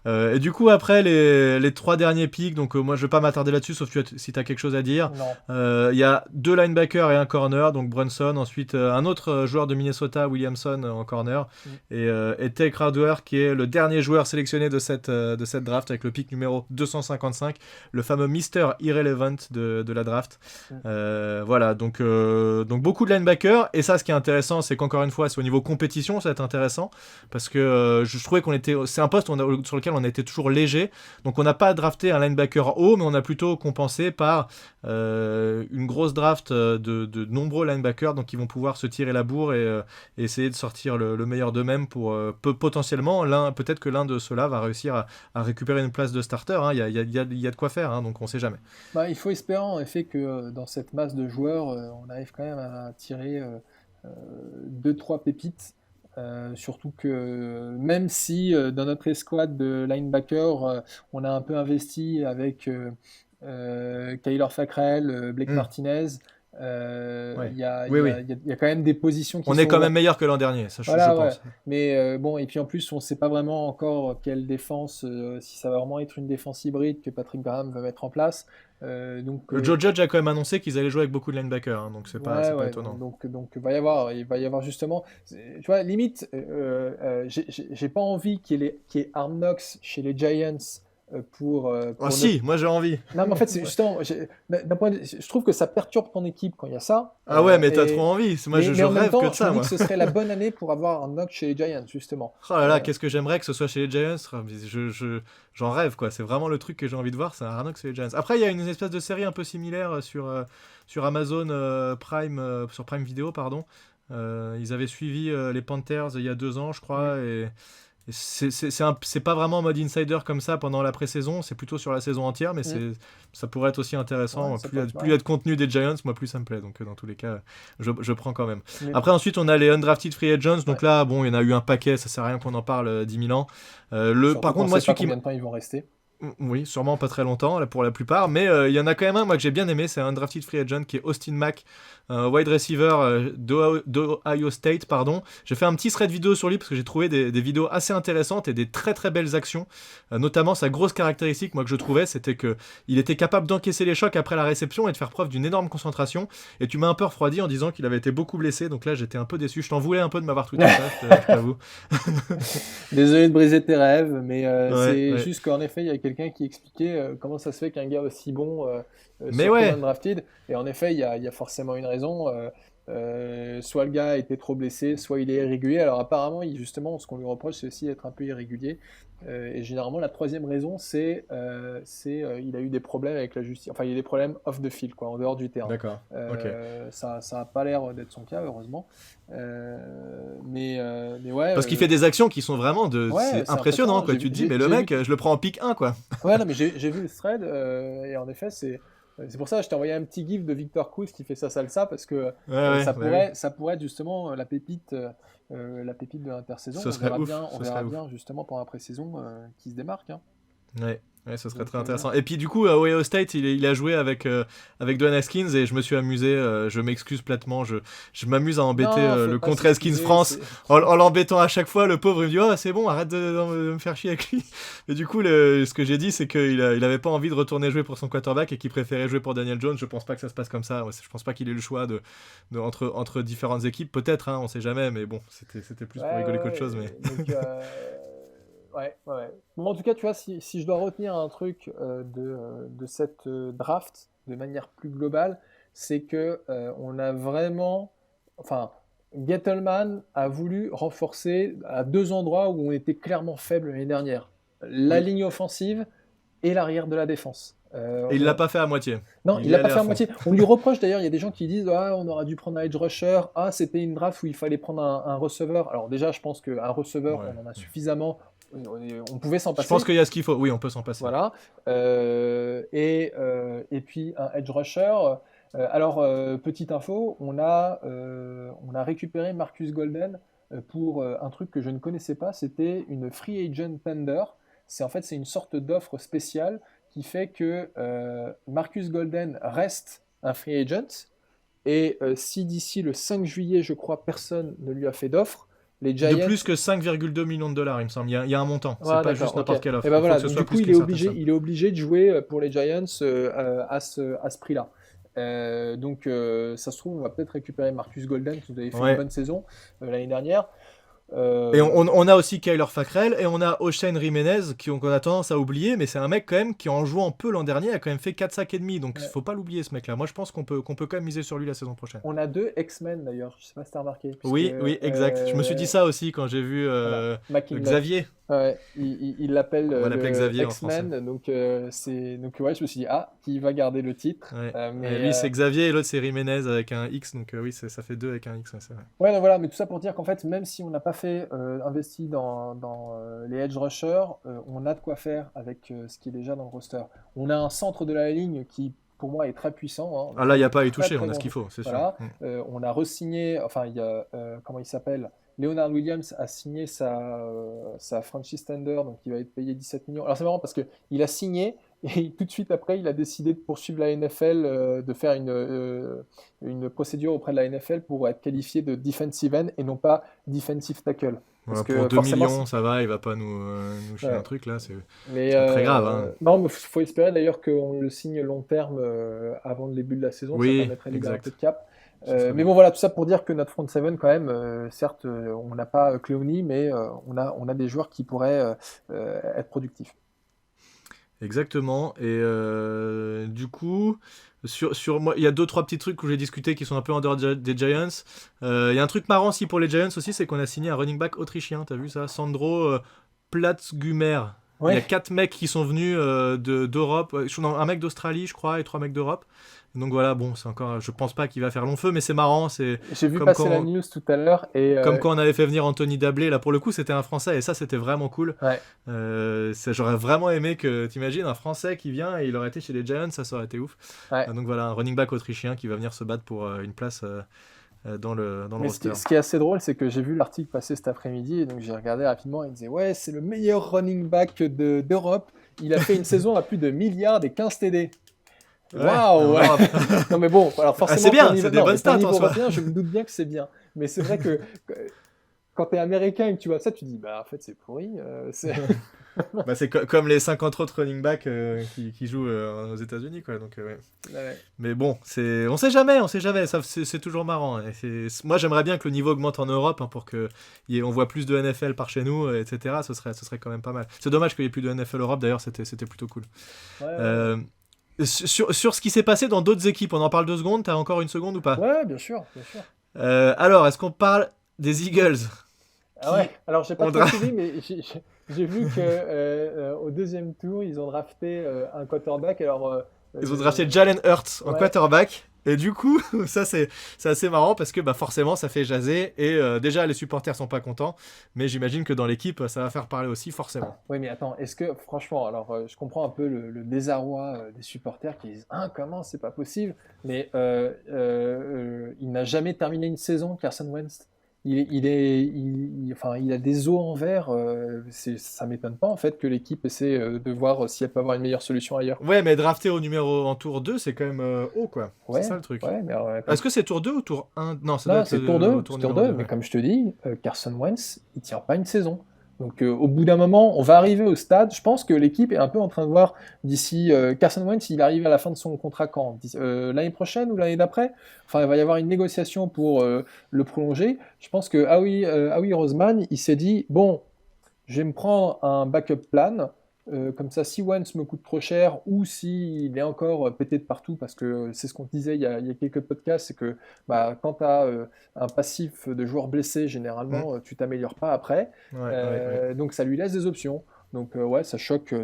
Speaker 2: Et du coup, après les 3 derniers picks, donc moi je vais pas m'attarder là-dessus, sauf si tu as quelque chose à dire. Il y a 2 linebackers et un corner, donc Brunson. Ensuite, un autre joueur de Minnesota, Williamson, en corner. Et Tay Crowder, qui est le dernier joueur sélectionné de cette draft, avec le pick numéro 255, le fameux Mister Irrelevant de la draft. Voilà, donc beaucoup de linebackers. Et ça, ce qui est intéressant, c'est qu'encore une fois, c'est au niveau compétition, ça va être intéressant. Parce que je trouvais c'est un poste sur lequel on était toujours léger, donc on n'a pas drafté un linebacker haut, mais on a plutôt compensé par une grosse draft de nombreux linebackers, donc ils vont pouvoir se tirer la bourre et essayer de sortir le meilleur d'eux-mêmes pour potentiellement peut-être que l'un de ceux-là va réussir à récupérer une place de starter. Il y a de quoi faire, donc on sait jamais.
Speaker 3: Il faut espérer en effet que dans cette masse de joueurs, on arrive quand même à tirer 2-3 pépites. Surtout que même si dans notre escouade de linebacker on a un peu investi avec Kyler Fackrell, Blake Martinez, il y a quand même des positions qui
Speaker 2: on est quand même meilleur que l'an dernier, ça je pense.
Speaker 3: Mais bon, et puis en plus on ne sait pas vraiment encore quelle défense, si ça va vraiment être une défense hybride que Patrick Graham va mettre en place.
Speaker 2: Joe Judge a quand même annoncé qu'ils allaient jouer avec beaucoup de linebackers, donc c'est pas étonnant.
Speaker 3: Donc il va y avoir justement, tu vois, limite, j'ai pas envie qu'il y ait Hard Knocks chez les Giants pour
Speaker 2: si, moi j'ai envie.
Speaker 3: Non, mais en fait, c'est justement, je trouve que ça perturbe ton équipe quand il y a ça.
Speaker 2: Mais t'as trop envie. Moi, je rêve que de ça.
Speaker 3: Je me dis que ce serait la bonne année pour avoir un knock chez les Giants, justement.
Speaker 2: Oh là là, qu'est-ce que j'aimerais que ce soit chez les Giants. J'en rêve, quoi. C'est vraiment le truc que j'ai envie de voir, c'est un hard knock chez les Giants. Après, il y a une espèce de série un peu similaire sur Amazon Prime, sur Prime Video, pardon. Ils avaient suivi les Panthers il y a 2 ans, je crois, et c'est pas vraiment en mode insider comme ça pendant la pré-saison, c'est plutôt sur la saison entière, mais ça pourrait être aussi intéressant. Plus il y a de contenu des Giants, moi plus ça me plaît, donc dans tous les cas je prends quand même. Après ensuite on a les undrafted free agents, donc là bon il y en a eu un paquet, ça sert à rien qu'on en parle 10 000 ans. Par contre moi celui qui
Speaker 3: combien de temps ils vont rester.
Speaker 2: Oui, sûrement pas très longtemps là, pour la plupart, mais il y en a quand même un moi que j'ai bien aimé, c'est un undrafted free agent qui est Austin Mack, un wide receiver d'Ohio State, pardon. J'ai fait un petit thread vidéo sur lui parce que j'ai trouvé des vidéos assez intéressantes et des très très belles actions, notamment sa grosse caractéristique moi que je trouvais, c'était que il était capable d'encaisser les chocs après la réception et de faire preuve d'une énorme concentration, et tu m'as un peu refroidi en disant qu'il avait été beaucoup blessé, donc là j'étais un peu déçu, je t'en voulais un peu de m'avoir tweeté ça, je t'avoue.
Speaker 3: Désolé de briser tes rêves, mais c'est
Speaker 2: Ouais.
Speaker 3: juste qu'en effet, il y a quelqu'un qui expliquait comment ça se fait qu'un gars aussi bon
Speaker 2: Mais
Speaker 3: sorte
Speaker 2: ouais,
Speaker 3: undrafted. Et en effet, il y a forcément une raison. Soit le gars était trop blessé, soit il est irrégulier. Alors apparemment, justement, ce qu'on lui reproche, c'est aussi d'être un peu irrégulier. Et généralement, la troisième raison, il a eu des problèmes avec la justice. Enfin, il y a des problèmes off the field, quoi, en dehors du terrain.
Speaker 2: d'accord, ok.
Speaker 3: Ça a pas l'air d'être son cas, heureusement. Mais ouais.
Speaker 2: Parce qu'il fait des actions qui sont vraiment
Speaker 3: Ouais,
Speaker 2: c'est
Speaker 3: c'est
Speaker 2: impressionnant
Speaker 3: impressionnant.
Speaker 2: quoi. Tu te dis, mais le mec, je le prends en pick 1 quoi.
Speaker 3: Ouais, non, mais j'ai vu le thread et en effet, c'est pour ça que je t'ai envoyé un petit gif de Victor Cruz qui fait sa salsa parce que
Speaker 2: Ouais,
Speaker 3: ça pourrait être justement la pépite de l'intersaison.
Speaker 2: Ce serait ouf.
Speaker 3: On
Speaker 2: Ce
Speaker 3: verra
Speaker 2: serait ouf.
Speaker 3: bien justement pour la pré-saison qui se démarque. Hein.
Speaker 2: Ouais, ce serait
Speaker 3: Donc,
Speaker 2: très intéressant. Et puis du coup, à Ohio State, il a joué avec Dwayne Haskins et je me suis amusé. Je m'excuse platement. Je m'amuse à embêter
Speaker 3: Non, faut
Speaker 2: le
Speaker 3: pas
Speaker 2: contre Haskins
Speaker 3: s'excuser,
Speaker 2: France en l'embêtant à chaque fois. Le pauvre, il me dit, oh, c'est bon, arrête de me faire chier avec lui. Et du coup, ce que j'ai dit, c'est qu'il avait pas envie de retourner jouer pour son quarterback et qu'il préférait jouer pour Daniel Jones. Je pense pas que ça se passe comme ça. Je pense pas qu'il ait le choix entre différentes équipes. Peut-être, hein, on sait jamais. Mais bon, c'était plus pour rigoler qu'autre chose. Mais
Speaker 3: Donc, ouais. Bon, en tout cas, tu vois, si je dois retenir un truc de cette draft de manière plus globale, c'est que on a vraiment, enfin, Gettleman a voulu renforcer à deux endroits où on était clairement faible l'année dernière, la
Speaker 2: oui.
Speaker 3: ligne offensive et l'arrière de la défense.
Speaker 2: Et il l'a pas fait à moitié.
Speaker 3: Non,
Speaker 2: Il
Speaker 3: il
Speaker 2: y
Speaker 3: l'a
Speaker 2: allait
Speaker 3: pas fait
Speaker 2: à
Speaker 3: à
Speaker 2: fond.
Speaker 3: moitié. On lui reproche d'ailleurs, il y a des gens qui disent ah, on aurait dû prendre un edge rusher, ah, c'était une draft où il fallait prendre un receveur. Alors, déjà, je pense qu'un receveur,
Speaker 2: Ouais.
Speaker 3: on en a suffisamment, on pouvait s'en
Speaker 2: Je
Speaker 3: passer.
Speaker 2: pense qu'il y a ce qu'il faut. Oui, on peut s'en passer.
Speaker 3: Voilà. Et puis, un edge rusher. Alors, petite info, on a récupéré Marcus Golden pour un truc que je ne connaissais pas, c'était une free agent tender. C'est une sorte d'offre spéciale qui fait que Marcus Golden reste un free agent et si d'ici le 5 juillet, je crois, personne ne lui a fait d'offre, les Giants...
Speaker 2: De plus que 5,2 millions de dollars, il me semble. Il y a un montant.
Speaker 3: Ah,
Speaker 2: c'est pas juste n'importe quelle offre.
Speaker 3: Et ben
Speaker 2: Il faut
Speaker 3: voilà,
Speaker 2: que ce
Speaker 3: donc,
Speaker 2: soit
Speaker 3: du coup,
Speaker 2: plus
Speaker 3: il
Speaker 2: qu'une
Speaker 3: est
Speaker 2: certaine
Speaker 3: obligé,
Speaker 2: somme.
Speaker 3: il est obligé de jouer pour les Giants à ce prix-là. Donc, ça se trouve, on va peut-être récupérer Marcus Golden, qui nous avait fait
Speaker 2: Ouais.
Speaker 3: une bonne saison l'année dernière.
Speaker 2: Et on a aussi Kyler Fackrell et on a Oshane Jimenez qu'on a tendance à oublier, mais c'est un mec quand même qui en jouant peu l'an dernier a quand même fait 4 sacs et demi, donc
Speaker 3: Ouais.
Speaker 2: faut pas l'oublier ce mec-là. Moi je pense qu'on peut quand même miser sur lui la saison prochaine.
Speaker 3: On a deux X-Men d'ailleurs, je sais pas si t'as remarqué.
Speaker 2: Oui, exact. Je me suis dit ça aussi quand j'ai vu
Speaker 3: Voilà. McKinley.
Speaker 2: Xavier.
Speaker 3: Ouais, il l'appelle
Speaker 2: On va l'appeler
Speaker 3: le
Speaker 2: Xavier en
Speaker 3: X-Men, donc ouais, je me suis dit qui va garder le titre.
Speaker 2: Ouais.
Speaker 3: Mais
Speaker 2: Lui c'est Xavier et l'autre c'est Jimenez avec un X, donc oui ça fait 2 avec un X, ouais, c'est vrai.
Speaker 3: ouais, donc voilà, mais tout ça pour dire qu'en fait, même si on n'a pas investi dans les edge rushers, on a de quoi faire avec ce qui est déjà dans le roster. On a un centre de la ligne qui, pour moi, est très puissant. Hein.
Speaker 2: Ah là il n'y a pas à y
Speaker 3: Très,
Speaker 2: toucher,
Speaker 3: très
Speaker 2: on a ce
Speaker 3: bon.
Speaker 2: qu'il faut, c'est
Speaker 3: Voilà.
Speaker 2: sûr.
Speaker 3: On a re-signé, enfin, il y a, comment il s'appelle? Leonard Williams a signé sa franchise tender, donc il va être payé 17 millions. Alors c'est marrant parce qu'il a signé et tout de suite après il a décidé de poursuivre la NFL, de faire une procédure auprès de la NFL pour être qualifié de defensive end et non pas defensive tackle. Parce
Speaker 2: Voilà, pour
Speaker 3: que
Speaker 2: 2
Speaker 3: forcément,
Speaker 2: millions, ça va, il va pas nous chier
Speaker 3: Ouais.
Speaker 2: un truc là, c'est
Speaker 3: Mais
Speaker 2: pas très grave. Hein.
Speaker 3: non, mais faut espérer d'ailleurs qu'on le signe long terme avant le début de la saison,
Speaker 2: Oui,
Speaker 3: ça permettrait de libérer un
Speaker 2: exact.
Speaker 3: peu de cap.
Speaker 2: Ce serait
Speaker 3: Mais
Speaker 2: bien.
Speaker 3: bon, voilà, tout ça pour dire que notre front seven, quand même, certes, on n'a pas Clowney, mais on a des joueurs qui pourraient être productifs.
Speaker 2: Exactement. Et du coup, sur moi, il y a 2-3 petits trucs que j'ai discuté qui sont un peu en dehors des Giants. Il y a un truc marrant aussi pour les Giants aussi, c'est qu'on a signé un running back autrichien. T'as vu ça? Sandro Platzgumer.
Speaker 3: Ouais.
Speaker 2: Il y a 4 mecs qui sont venus d'Europe. Non, un mec d'Australie, je crois, et 3 mecs d'Europe. Donc voilà, bon, c'est encore. Je pense pas qu'il va faire long feu, mais c'est marrant.
Speaker 3: J'ai vu
Speaker 2: comme
Speaker 3: passer
Speaker 2: quand-
Speaker 3: la news tout à l'heure et
Speaker 2: Comme quand on avait fait venir Anthony Dablé, là pour le coup c'était un Français et ça c'était vraiment cool.
Speaker 3: ouais.
Speaker 2: J'aurais vraiment aimé que, t'imagines, un Français qui vient et il aurait été chez les Giants, ça aurait été ouf.
Speaker 3: Ouais.
Speaker 2: Donc voilà, un running back autrichien qui va venir se battre pour une place dans le
Speaker 3: Mais
Speaker 2: roster.
Speaker 3: ce qui est assez drôle, c'est que j'ai vu l'article passer cet après-midi et donc j'ai regardé rapidement. Il disait ouais, c'est le meilleur running back d'Europe. Il a fait une saison à plus de milliards et 15 TD.
Speaker 2: Ouais.
Speaker 3: Waouh.
Speaker 2: Alors,
Speaker 3: Non mais bon, alors forcément
Speaker 2: c'est bien,
Speaker 3: pour
Speaker 2: c'est
Speaker 3: niveau,
Speaker 2: des
Speaker 3: non,
Speaker 2: bonnes
Speaker 3: mais pour
Speaker 2: stats,
Speaker 3: niveau
Speaker 2: en soi.
Speaker 3: européen, je me doute bien que c'est bien. Mais c'est vrai que quand t'es américain et que tu vois ça, tu dis bah en fait c'est pourri.
Speaker 2: Bah, c'est comme les 50 autres running backs qui jouent aux États-Unis, quoi. Donc, ouais.
Speaker 3: Ouais.
Speaker 2: Mais bon, on sait jamais. Ça, c'est toujours marrant. Et moi, j'aimerais bien que le niveau augmente en Europe, hein, pour on voit plus de NFL par chez nous, etc. Ce serait quand même pas mal. C'est dommage qu'il n'y ait plus de NFL Europe. D'ailleurs, c'était plutôt cool.
Speaker 3: Ouais.
Speaker 2: Sur ce qui s'est passé dans d'autres équipes, on en parle 2 secondes. T'as encore une seconde ou pas?
Speaker 3: Ouais, bien sûr, bien sûr.
Speaker 2: Alors, est-ce qu'on parle des Eagles?
Speaker 3: Ah ouais. Alors j'ai pas
Speaker 2: on
Speaker 3: trop
Speaker 2: dra-
Speaker 3: suivi, mais j'ai vu que au deuxième tour, ils ont drafté un quarterback. Alors
Speaker 2: Ils ont drafté Jalen Hurts en
Speaker 3: ouais.
Speaker 2: quarterback. Et du coup, ça c'est assez marrant parce que bah, forcément ça fait jaser. Et déjà les supporters sont pas contents. Mais j'imagine que dans l'équipe ça va faire parler aussi, forcément.
Speaker 3: Oui, mais attends, est-ce que franchement, alors je comprends un peu le désarroi des supporters qui disent ah comment c'est pas possible, mais il n'a jamais terminé une saison, Carson Wentz. Enfin, il a des os en verre. Ça m'étonne pas en fait que l'équipe essaie de voir si elle peut avoir une meilleure solution ailleurs.
Speaker 2: Ouais, mais drafté en tour 2, c'est quand même haut, quoi.
Speaker 3: Ouais,
Speaker 2: C'est ça le truc.
Speaker 3: ouais, mais
Speaker 2: Est-ce que c'est tour 2 ou tour 1? Non, ça doit
Speaker 3: non,
Speaker 2: être
Speaker 3: c'est tour 2,
Speaker 2: au tour numéro 2.
Speaker 3: mais comme je te dis, Carson Wentz, il tient pas une saison. Donc au bout d'un moment, on va arriver au stade. Je pense que l'équipe est un peu en train de voir d'ici Carson Wentz, il arrive à la fin de son contrat quand? L'année prochaine ou l'année d'après? Enfin, il va y avoir une négociation pour le prolonger. Je pense que Howie Roseman, il s'est dit, bon, je vais me prendre un backup plan. Comme ça, si Wentz me coûte trop cher ou s'il est encore pété de partout, parce que c'est ce qu'on disait il y a quelques podcasts, c'est que bah, quand tu as un passif de joueurs blessés, généralement, tu t'améliores pas après.
Speaker 2: Ouais.
Speaker 3: Donc ça lui laisse des options. Donc ouais, ça choque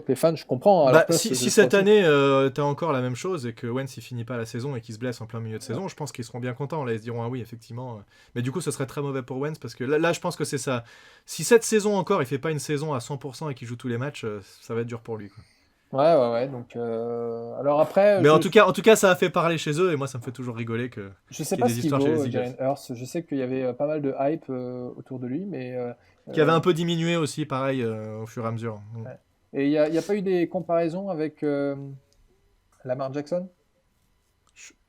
Speaker 3: les fans, je comprends.
Speaker 2: Bah, si cette année t'as encore la même chose et que Wentz il finit pas la saison et qu'il se blesse en plein milieu de saison, je pense qu'ils seront bien contents. Là, ils se diront ah oui, effectivement. Mais du coup, ce serait très mauvais pour Wentz parce que là je pense que c'est ça. Si cette saison encore il fait pas une saison à 100% et qu'il joue tous les matchs, ça va être dur pour lui, quoi.
Speaker 3: Ouais. Donc, alors après,
Speaker 2: Mais en tout cas, ça a fait parler chez eux et moi ça me fait toujours rigoler
Speaker 3: je sais
Speaker 2: qu'il y
Speaker 3: pas
Speaker 2: ait
Speaker 3: ce
Speaker 2: des
Speaker 3: qu'il
Speaker 2: histoires chez
Speaker 3: vaut,
Speaker 2: les Eagles.
Speaker 3: Jalen Hurts. Je sais qu'il y avait pas mal de hype autour de lui, mais
Speaker 2: Qui avait un peu diminué aussi, pareil, au fur et à mesure.
Speaker 3: ouais. Et il y a pas eu des comparaisons avec Lamar Jackson?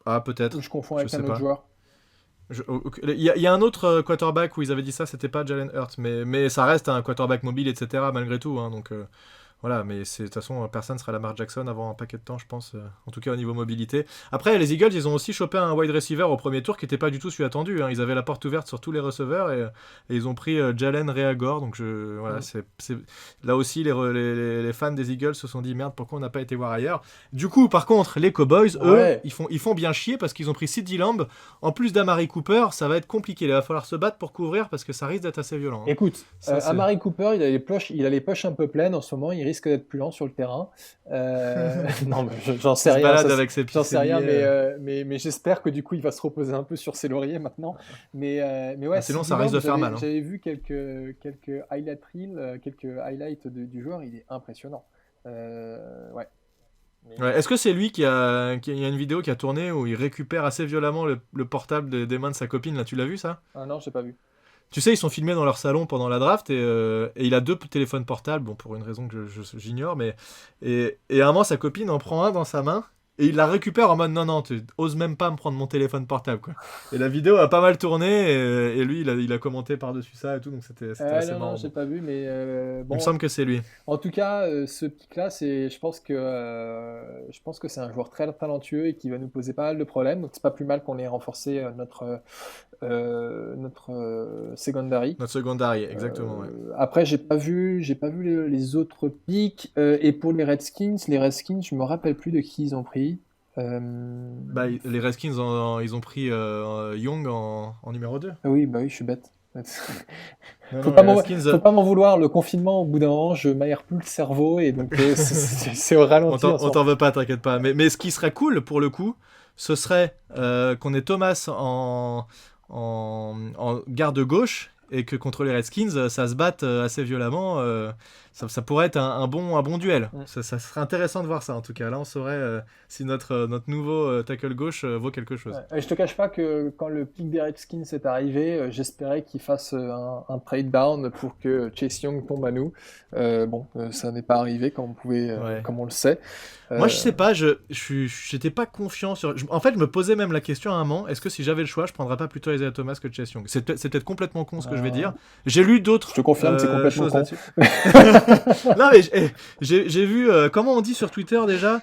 Speaker 2: Ah,
Speaker 3: Ou
Speaker 2: peut-être.
Speaker 3: je confonds
Speaker 2: Je
Speaker 3: avec
Speaker 2: sais
Speaker 3: un autre
Speaker 2: pas.
Speaker 3: joueur?
Speaker 2: Il y a un autre quarterback où ils avaient dit ça, c'était pas Jalen Hurts, mais ça reste un quarterback mobile, etc. malgré tout, hein, donc voilà, mais de toute façon, personne sera Lamar Jackson avant un paquet de temps, je pense, en tout cas au niveau mobilité. Après, les Eagles, ils ont aussi chopé un wide receiver au premier tour qui n'était pas du tout celui attendu, hein. Ils avaient la porte ouverte sur tous les receveurs et ils ont pris Jalen Reagor, donc voilà, là aussi, les fans des Eagles se sont dit merde, pourquoi on n'a pas été voir ailleurs. Du coup, par contre, les Cowboys, eux,
Speaker 3: Ouais.
Speaker 2: ils font bien chier parce qu'ils ont pris CeeDee Lamb. En plus d'Amari Cooper, ça va être compliqué. Il va falloir se battre pour couvrir parce que ça risque d'être assez violent, hein.
Speaker 3: Écoute,
Speaker 2: Ça, c'est-
Speaker 3: Amari Cooper, il a les poches un peu pleines en ce moment, il risque d'être plus lent sur le terrain. Non, mais j'en sais
Speaker 2: Il se
Speaker 3: rien.
Speaker 2: balade avec ses
Speaker 3: J'en sais rien,
Speaker 2: billets.
Speaker 3: mais j'espère que du coup, il va se reposer un peu sur ses lauriers maintenant. Mais ouais,
Speaker 2: Sinon,
Speaker 3: CeeDee
Speaker 2: ça risque
Speaker 3: Lamb,
Speaker 2: de faire mal, hein.
Speaker 3: J'avais vu quelques highlight reels, quelques highlights du joueur, il est impressionnant. Ouais. Mais-
Speaker 2: Ouais, est-ce que c'est lui il y a une vidéo qui a tourné où il récupère assez violemment le portable des mains de sa copine, là, tu l'as vu ça?
Speaker 3: Ah non, j'ai pas vu.
Speaker 2: Tu sais, ils sont filmés dans leur salon pendant la draft et il a 2 téléphones portables, bon, pour une raison que j'ignore, mais. Et à un moment, sa copine en prend un dans sa main et il la récupère en mode non, tu oses même pas me prendre mon téléphone portable, quoi. Et la vidéo a pas mal tourné et lui, il a commenté par-dessus ça et tout, donc c'était assez
Speaker 3: Non,
Speaker 2: marrant.
Speaker 3: j'ai pas vu, mais
Speaker 2: Il
Speaker 3: bon.
Speaker 2: me semble que c'est lui.
Speaker 3: En tout cas, ce pic-là, je pense que c'est un joueur très talentueux et qui va nous poser pas mal de problèmes. Donc c'est pas plus mal qu'on ait renforcé notre secondary.
Speaker 2: Notre secondary, exactement, ouais.
Speaker 3: Après, j'ai pas vu les autres pics. Et pour les Redskins, je me rappelle plus de qui ils ont pris.
Speaker 2: Bah, les Redskins, ils ont pris Young en numéro 2.
Speaker 3: Ah oui, bah oui, je suis bête.
Speaker 2: Non,
Speaker 3: Faut
Speaker 2: non,
Speaker 3: pas
Speaker 2: les
Speaker 3: m'en
Speaker 2: Redskins,
Speaker 3: faut pas m'en vouloir. Le confinement, au bout d'un moment, je m'aère plus le cerveau et donc c'est au
Speaker 2: on
Speaker 3: ralenti. en ce
Speaker 2: on
Speaker 3: moment.
Speaker 2: t'en veut pas, t'inquiète pas. Mais ce qui serait cool, pour le coup, ce serait qu'on ait Thomas en garde gauche et que contre les Redskins, ça se batte assez violemment. ça pourrait être un bon duel. Ça serait intéressant de voir ça en tout cas. Là, on saurait si notre nouveau tackle gauche vaut quelque chose.
Speaker 3: Ouais. Et je te cache pas que quand le pick des Redskins est arrivé, j'espérais qu'ils fassent un trade down pour que Chase Young tombe à nous. Ça n'est pas arrivé comme on le sait.
Speaker 2: Moi, je sais pas, j'étais pas confiant sur. En fait, je me posais même la question à un moment, est-ce que si j'avais le choix, je prendrais pas plutôt Isaiah Thomas que Chase Young? C'est peut-être complètement con ce que je vais dire. J'ai lu d'autres.
Speaker 3: Je te confirme que c'est complètement con.
Speaker 2: Non, mais j'ai vu, comment on dit sur Twitter déjà,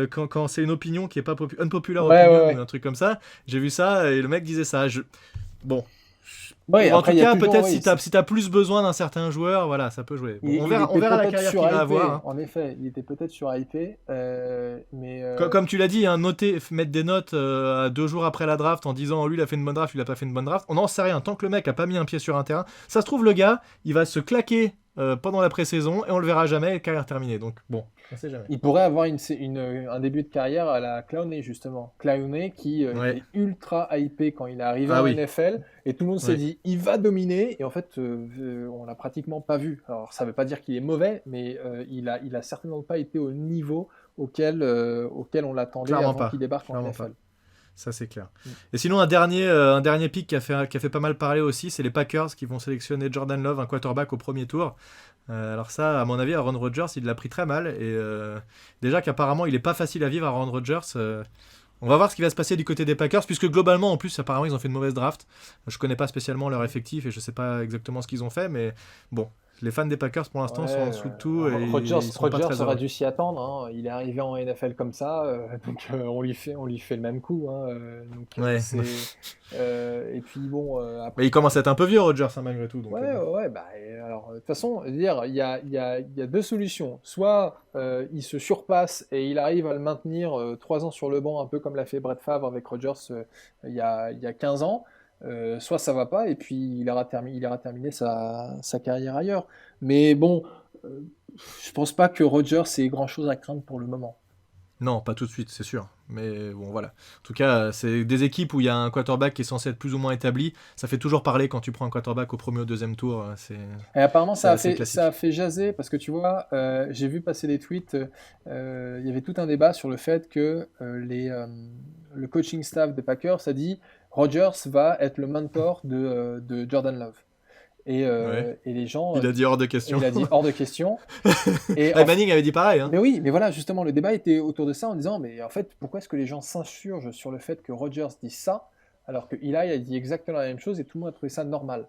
Speaker 2: quand c'est une opinion qui est pas unpopular opinion, un truc comme ça. J'ai vu ça et le mec disait ça. Bon.
Speaker 3: Ouais,
Speaker 2: en tout cas, peut-être si t'as plus besoin d'un certain joueur, voilà, ça peut jouer. Bon, on verra la carrière qu'il va avoir. Hein.
Speaker 3: En effet, il était peut-être surhypé, mais...
Speaker 2: Comme tu l'as dit, hein, mettre des notes 2 jours après la draft en disant lui il a fait une bonne draft, il a pas fait une bonne draft, on n'en sait rien. Tant que le mec a pas mis un pied sur un terrain, ça se trouve le gars, il va se claquer pendant la pré-saison et on le verra jamais et carrière terminée. Donc bon, on sait jamais.
Speaker 3: Il pourrait avoir un début de carrière à la Clowney justement. Clowney qui est ultra hypé quand il est arrivé en NFL et tout le monde s'est dit il va dominer et en fait on l'a pratiquement pas vu. Alors ça veut pas dire qu'il est mauvais mais il a certainement pas été au niveau auquel on l'attendait avant qu'il débarque en NFL.
Speaker 2: Ça c'est clair. Et sinon un dernier pick qui a fait pas mal parler aussi, c'est les Packers qui vont sélectionner Jordan Love, un quarterback au premier tour. Alors ça, à mon avis, Aaron Rodgers, il l'a pris très mal et déjà qu'apparemment il est pas facile à vivre Aaron Rodgers. On va voir ce qui va se passer du côté des Packers, puisque globalement, en plus, apparemment, ils ont fait une mauvaise draft. Je connais pas spécialement leur effectif et je sais pas exactement ce qu'ils ont fait, mais bon. Les fans des Packers pour l'instant sont en dessous de tout. Et
Speaker 3: Rodgers
Speaker 2: aurait
Speaker 3: dû s'y attendre. Hein. Il est arrivé en NFL comme ça, donc on lui fait le même coup. Hein, et puis bon. Après...
Speaker 2: Mais il commence à être un peu vieux, Rodgers, hein, malgré tout. Donc,
Speaker 3: alors de toute façon, il y a 2 solutions. Soit il se surpasse et il arrive à le maintenir 3 ans sur le banc, un peu comme l'a fait Brett Favre avec Rodgers il y a 15 ans. Soit ça va pas et puis il ira terminer sa carrière ailleurs. Mais bon, je pense pas que Rodgers ait grand chose à craindre pour le moment.
Speaker 2: Non, pas tout de suite, c'est sûr. Mais bon, voilà. En tout cas, c'est des équipes où il y a un quarterback qui est censé être plus ou moins établi. Ça fait toujours parler quand tu prends un quarterback au premier ou deuxième tour.
Speaker 3: Et apparemment, ça a fait jaser parce que tu vois, j'ai vu passer des tweets. Il y avait tout un débat sur le fait que le coaching staff des Packers a dit Rodgers va être le mentor de Jordan Love. Et les gens...
Speaker 2: Il a dit hors de question.
Speaker 3: Il a dit hors de question.
Speaker 2: Et Manning avait dit pareil. Hein.
Speaker 3: Mais oui, mais voilà, justement, le débat était autour de ça en disant, mais en fait, pourquoi est-ce que les gens s'insurgent sur le fait que Rodgers dise ça, alors que Eli a dit exactement la même chose et tout le monde a trouvé ça normal.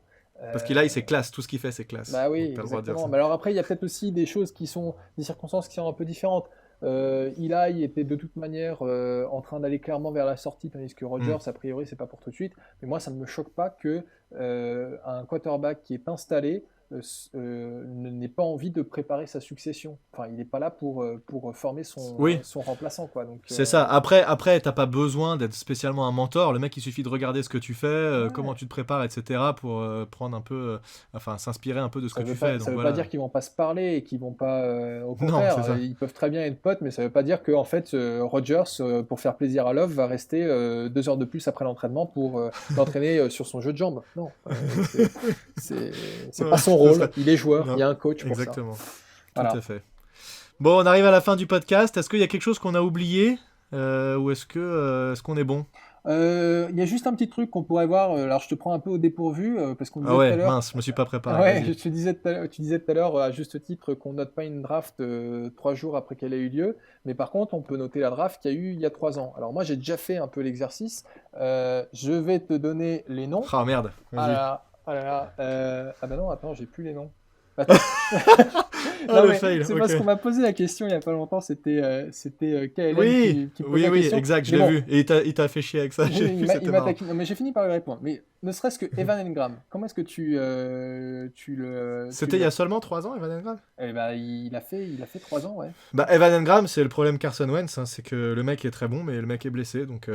Speaker 2: Parce qu'Eli, c'est classe, tout ce qu'il fait, c'est classe.
Speaker 3: Bah oui, exactement. Mais alors après, il y a peut-être aussi des circonstances qui sont un peu différentes. Eli était de toute manière en train d'aller clairement vers la sortie, tandis que Rodgers, a priori, c'est pas pour tout de suite. Mais moi, ça ne me choque pas que un quarterback qui est installé n'ait pas envie de préparer sa succession. Enfin, il n'est pas là pour former son remplaçant, quoi. Donc,
Speaker 2: c'est ça. Après, t'as pas besoin d'être spécialement un mentor. Le mec, il suffit de regarder ce que tu fais, comment tu te prépares, etc. pour prendre un peu, s'inspirer un peu de ce que tu fais.
Speaker 3: Ça veut pas dire qu'ils vont pas se parler et qu'ils vont pas. Au contraire, ils peuvent très bien être potes, mais ça veut pas dire que en fait, Rodgers, pour faire plaisir à Love, va rester 2 heures de plus après l'entraînement pour l'entraîner sur son jeu de jambes. Non, c'est pas son rôle, il est joueur, il y a un coach pour
Speaker 2: exactement.
Speaker 3: ça.
Speaker 2: Exactement, tout à fait. Bon, on arrive à la fin du podcast. Est-ce qu'il y a quelque chose qu'on a oublié ou est-ce qu'on est bon?
Speaker 3: Il y a juste un petit truc qu'on pourrait voir. Alors, je te prends un peu au dépourvu parce qu'on disait
Speaker 2: tout à
Speaker 3: l'heure.
Speaker 2: Mince, je me suis pas préparé.
Speaker 3: Tu disais tout à l'heure à juste titre qu'on note pas une draft 3 jours après qu'elle ait eu lieu, mais par contre, on peut noter la draft qu'il y a eu il y a 3 ans. Alors moi, j'ai déjà fait un peu l'exercice. Je vais te donner les noms.
Speaker 2: Ah merde.
Speaker 3: Ah bah non, attends, j'ai plus les noms.
Speaker 2: Le fail.
Speaker 3: C'est parce qu'on m'a posé la question il y a pas longtemps, c'était KLM qui posait la question.
Speaker 2: Oui, exact, je l'ai vu. Et il t'a fait chier avec ça.
Speaker 3: Il m'a taquiné. Mais j'ai fini par lui répondre. Mais ne serait-ce que Evan Engram, comment est-ce que tu le...
Speaker 2: C'était il y a seulement 3 ans, Evan Engram?
Speaker 3: Eh ben, il a fait 3 ans, ouais.
Speaker 2: Bah, Evan Engram, c'est le problème Carson Wentz, hein, c'est que le mec est très bon, mais le mec est blessé, donc...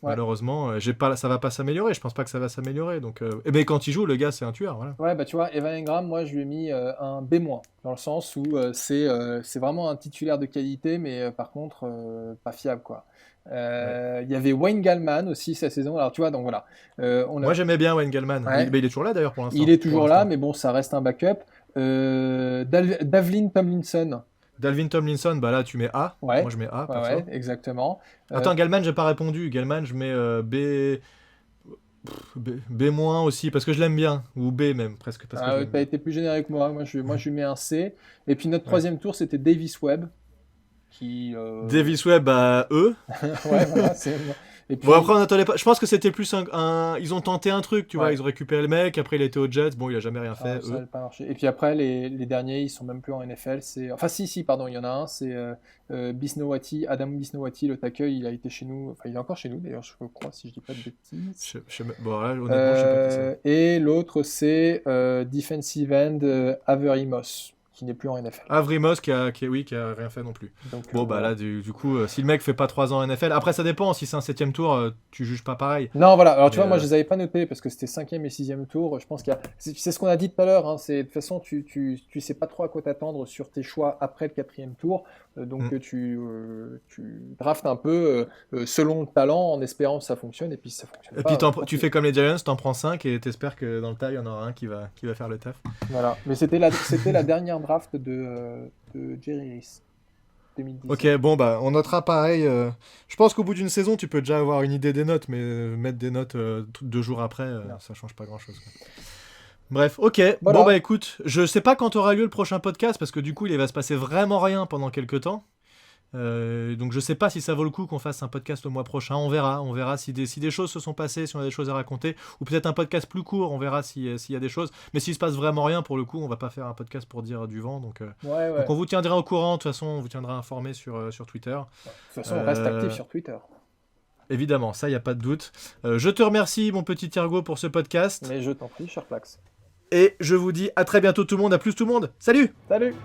Speaker 2: Malheureusement, ça va pas s'améliorer. Je pense pas que ça va s'améliorer. Donc, mais quand il joue, le gars, c'est un tueur. Voilà.
Speaker 3: Ouais, bah tu vois, Evan Engram, moi, je lui ai mis un B-, dans le sens où c'est vraiment un titulaire de qualité, mais par contre, pas fiable, quoi. Il y avait Wayne Gallman aussi cette saison. Alors tu vois, donc voilà.
Speaker 2: Moi, j'aimais bien Wayne Gallman.
Speaker 3: Ouais.
Speaker 2: Il est toujours là d'ailleurs pour l'instant.
Speaker 3: Il est toujours là, mais bon, ça reste un backup. Davlin Tomlinson.
Speaker 2: Dalvin Tomlinson, bah là tu mets A.
Speaker 3: Ouais.
Speaker 2: Moi je mets A.
Speaker 3: Ouais,
Speaker 2: perso.
Speaker 3: ouais, exactement.
Speaker 2: Attends, Gallman, j'ai pas répondu. Gallman, je mets B. B- aussi, parce que je l'aime bien. Ou B même, presque. Parce que je l'aime
Speaker 3: T'as
Speaker 2: bien.
Speaker 3: été plus générique que moi. Moi, je lui mets un C. Et puis, notre
Speaker 2: Ouais.
Speaker 3: troisième tour, c'était Davis Webb. Qui.
Speaker 2: Davis Webb, bah E.
Speaker 3: Ouais, voilà. Et puis,
Speaker 2: Bon, après, on attendait pas. Je pense que c'était plus Ils ont tenté un truc, tu vois.
Speaker 3: Ouais.
Speaker 2: Ils ont récupéré le mec, après il était aux Jets. Bon, il a jamais rien fait,
Speaker 3: ça n'a
Speaker 2: eux.
Speaker 3: pas marché. Et puis après, les derniers, ils sont même plus en NFL. Enfin, si, pardon, il y en a un. C'est Bisnowati, Adam Bisnowati, le tackle. Il a été chez nous. Enfin, il est encore chez nous, d'ailleurs, je crois, si je dis pas de bêtises.
Speaker 2: Bon, là, honnêtement, je sais pas qui c'est.
Speaker 3: Et l'autre, c'est defensive end Avery Moss, qui n'est plus en NFL.
Speaker 2: Avery Moss qui a rien fait non plus.
Speaker 3: Donc,
Speaker 2: Bon, bah
Speaker 3: voilà.
Speaker 2: là, du coup, si le mec fait pas 3 ans en NFL, après ça dépend, si c'est un 7ème tour, tu juges pas pareil.
Speaker 3: Non, voilà. Alors, tu
Speaker 2: Mais,
Speaker 3: vois, moi, je les avais pas notés parce que c'était 5e et 6e tour. Je pense c'est ce qu'on a dit tout à l'heure. Hein, de toute façon, tu sais pas trop à quoi t'attendre sur tes choix après le 4e tour. Donc, tu draftes un peu selon le talent en espérant que ça fonctionne. Et puis, si ça fonctionne
Speaker 2: Et
Speaker 3: pas,
Speaker 2: puis tu fais comme les Giants, t'en prends 5 et t'espères que dans le tas, il y en aura un qui va faire le taf.
Speaker 3: Voilà. Mais c'était la dernière draft de Jerry Rice. 2010.
Speaker 2: Ok, bon, bah, on notera pareil. Je pense qu'au bout d'une saison, tu peux déjà avoir une idée des notes, mais mettre des notes 2 jours après, ça change pas grand-chose. Bref, ok.
Speaker 3: Voilà.
Speaker 2: Bon, bah écoute, je sais pas quand aura lieu le prochain podcast, parce que du coup, il va se passer vraiment rien pendant quelques temps. Donc je sais pas si ça vaut le coup qu'on fasse un podcast le mois prochain, on verra si des choses se sont passées, si on a des choses à raconter, ou peut-être un podcast plus court, on verra s'il y a des choses, mais s'il se passe vraiment rien, pour le coup on va pas faire un podcast pour dire du vent, donc on vous tiendra au courant, de toute façon on vous tiendra informé sur Twitter.
Speaker 3: De toute façon, on reste actif sur Twitter.
Speaker 2: Évidemment, ça y a pas de doute. Je te remercie mon petit Thiergo pour ce podcast.
Speaker 3: Mais je t'en prie, cher Plax.
Speaker 2: Et je vous dis à très bientôt tout le monde, à plus tout le monde, salut.
Speaker 3: Salut.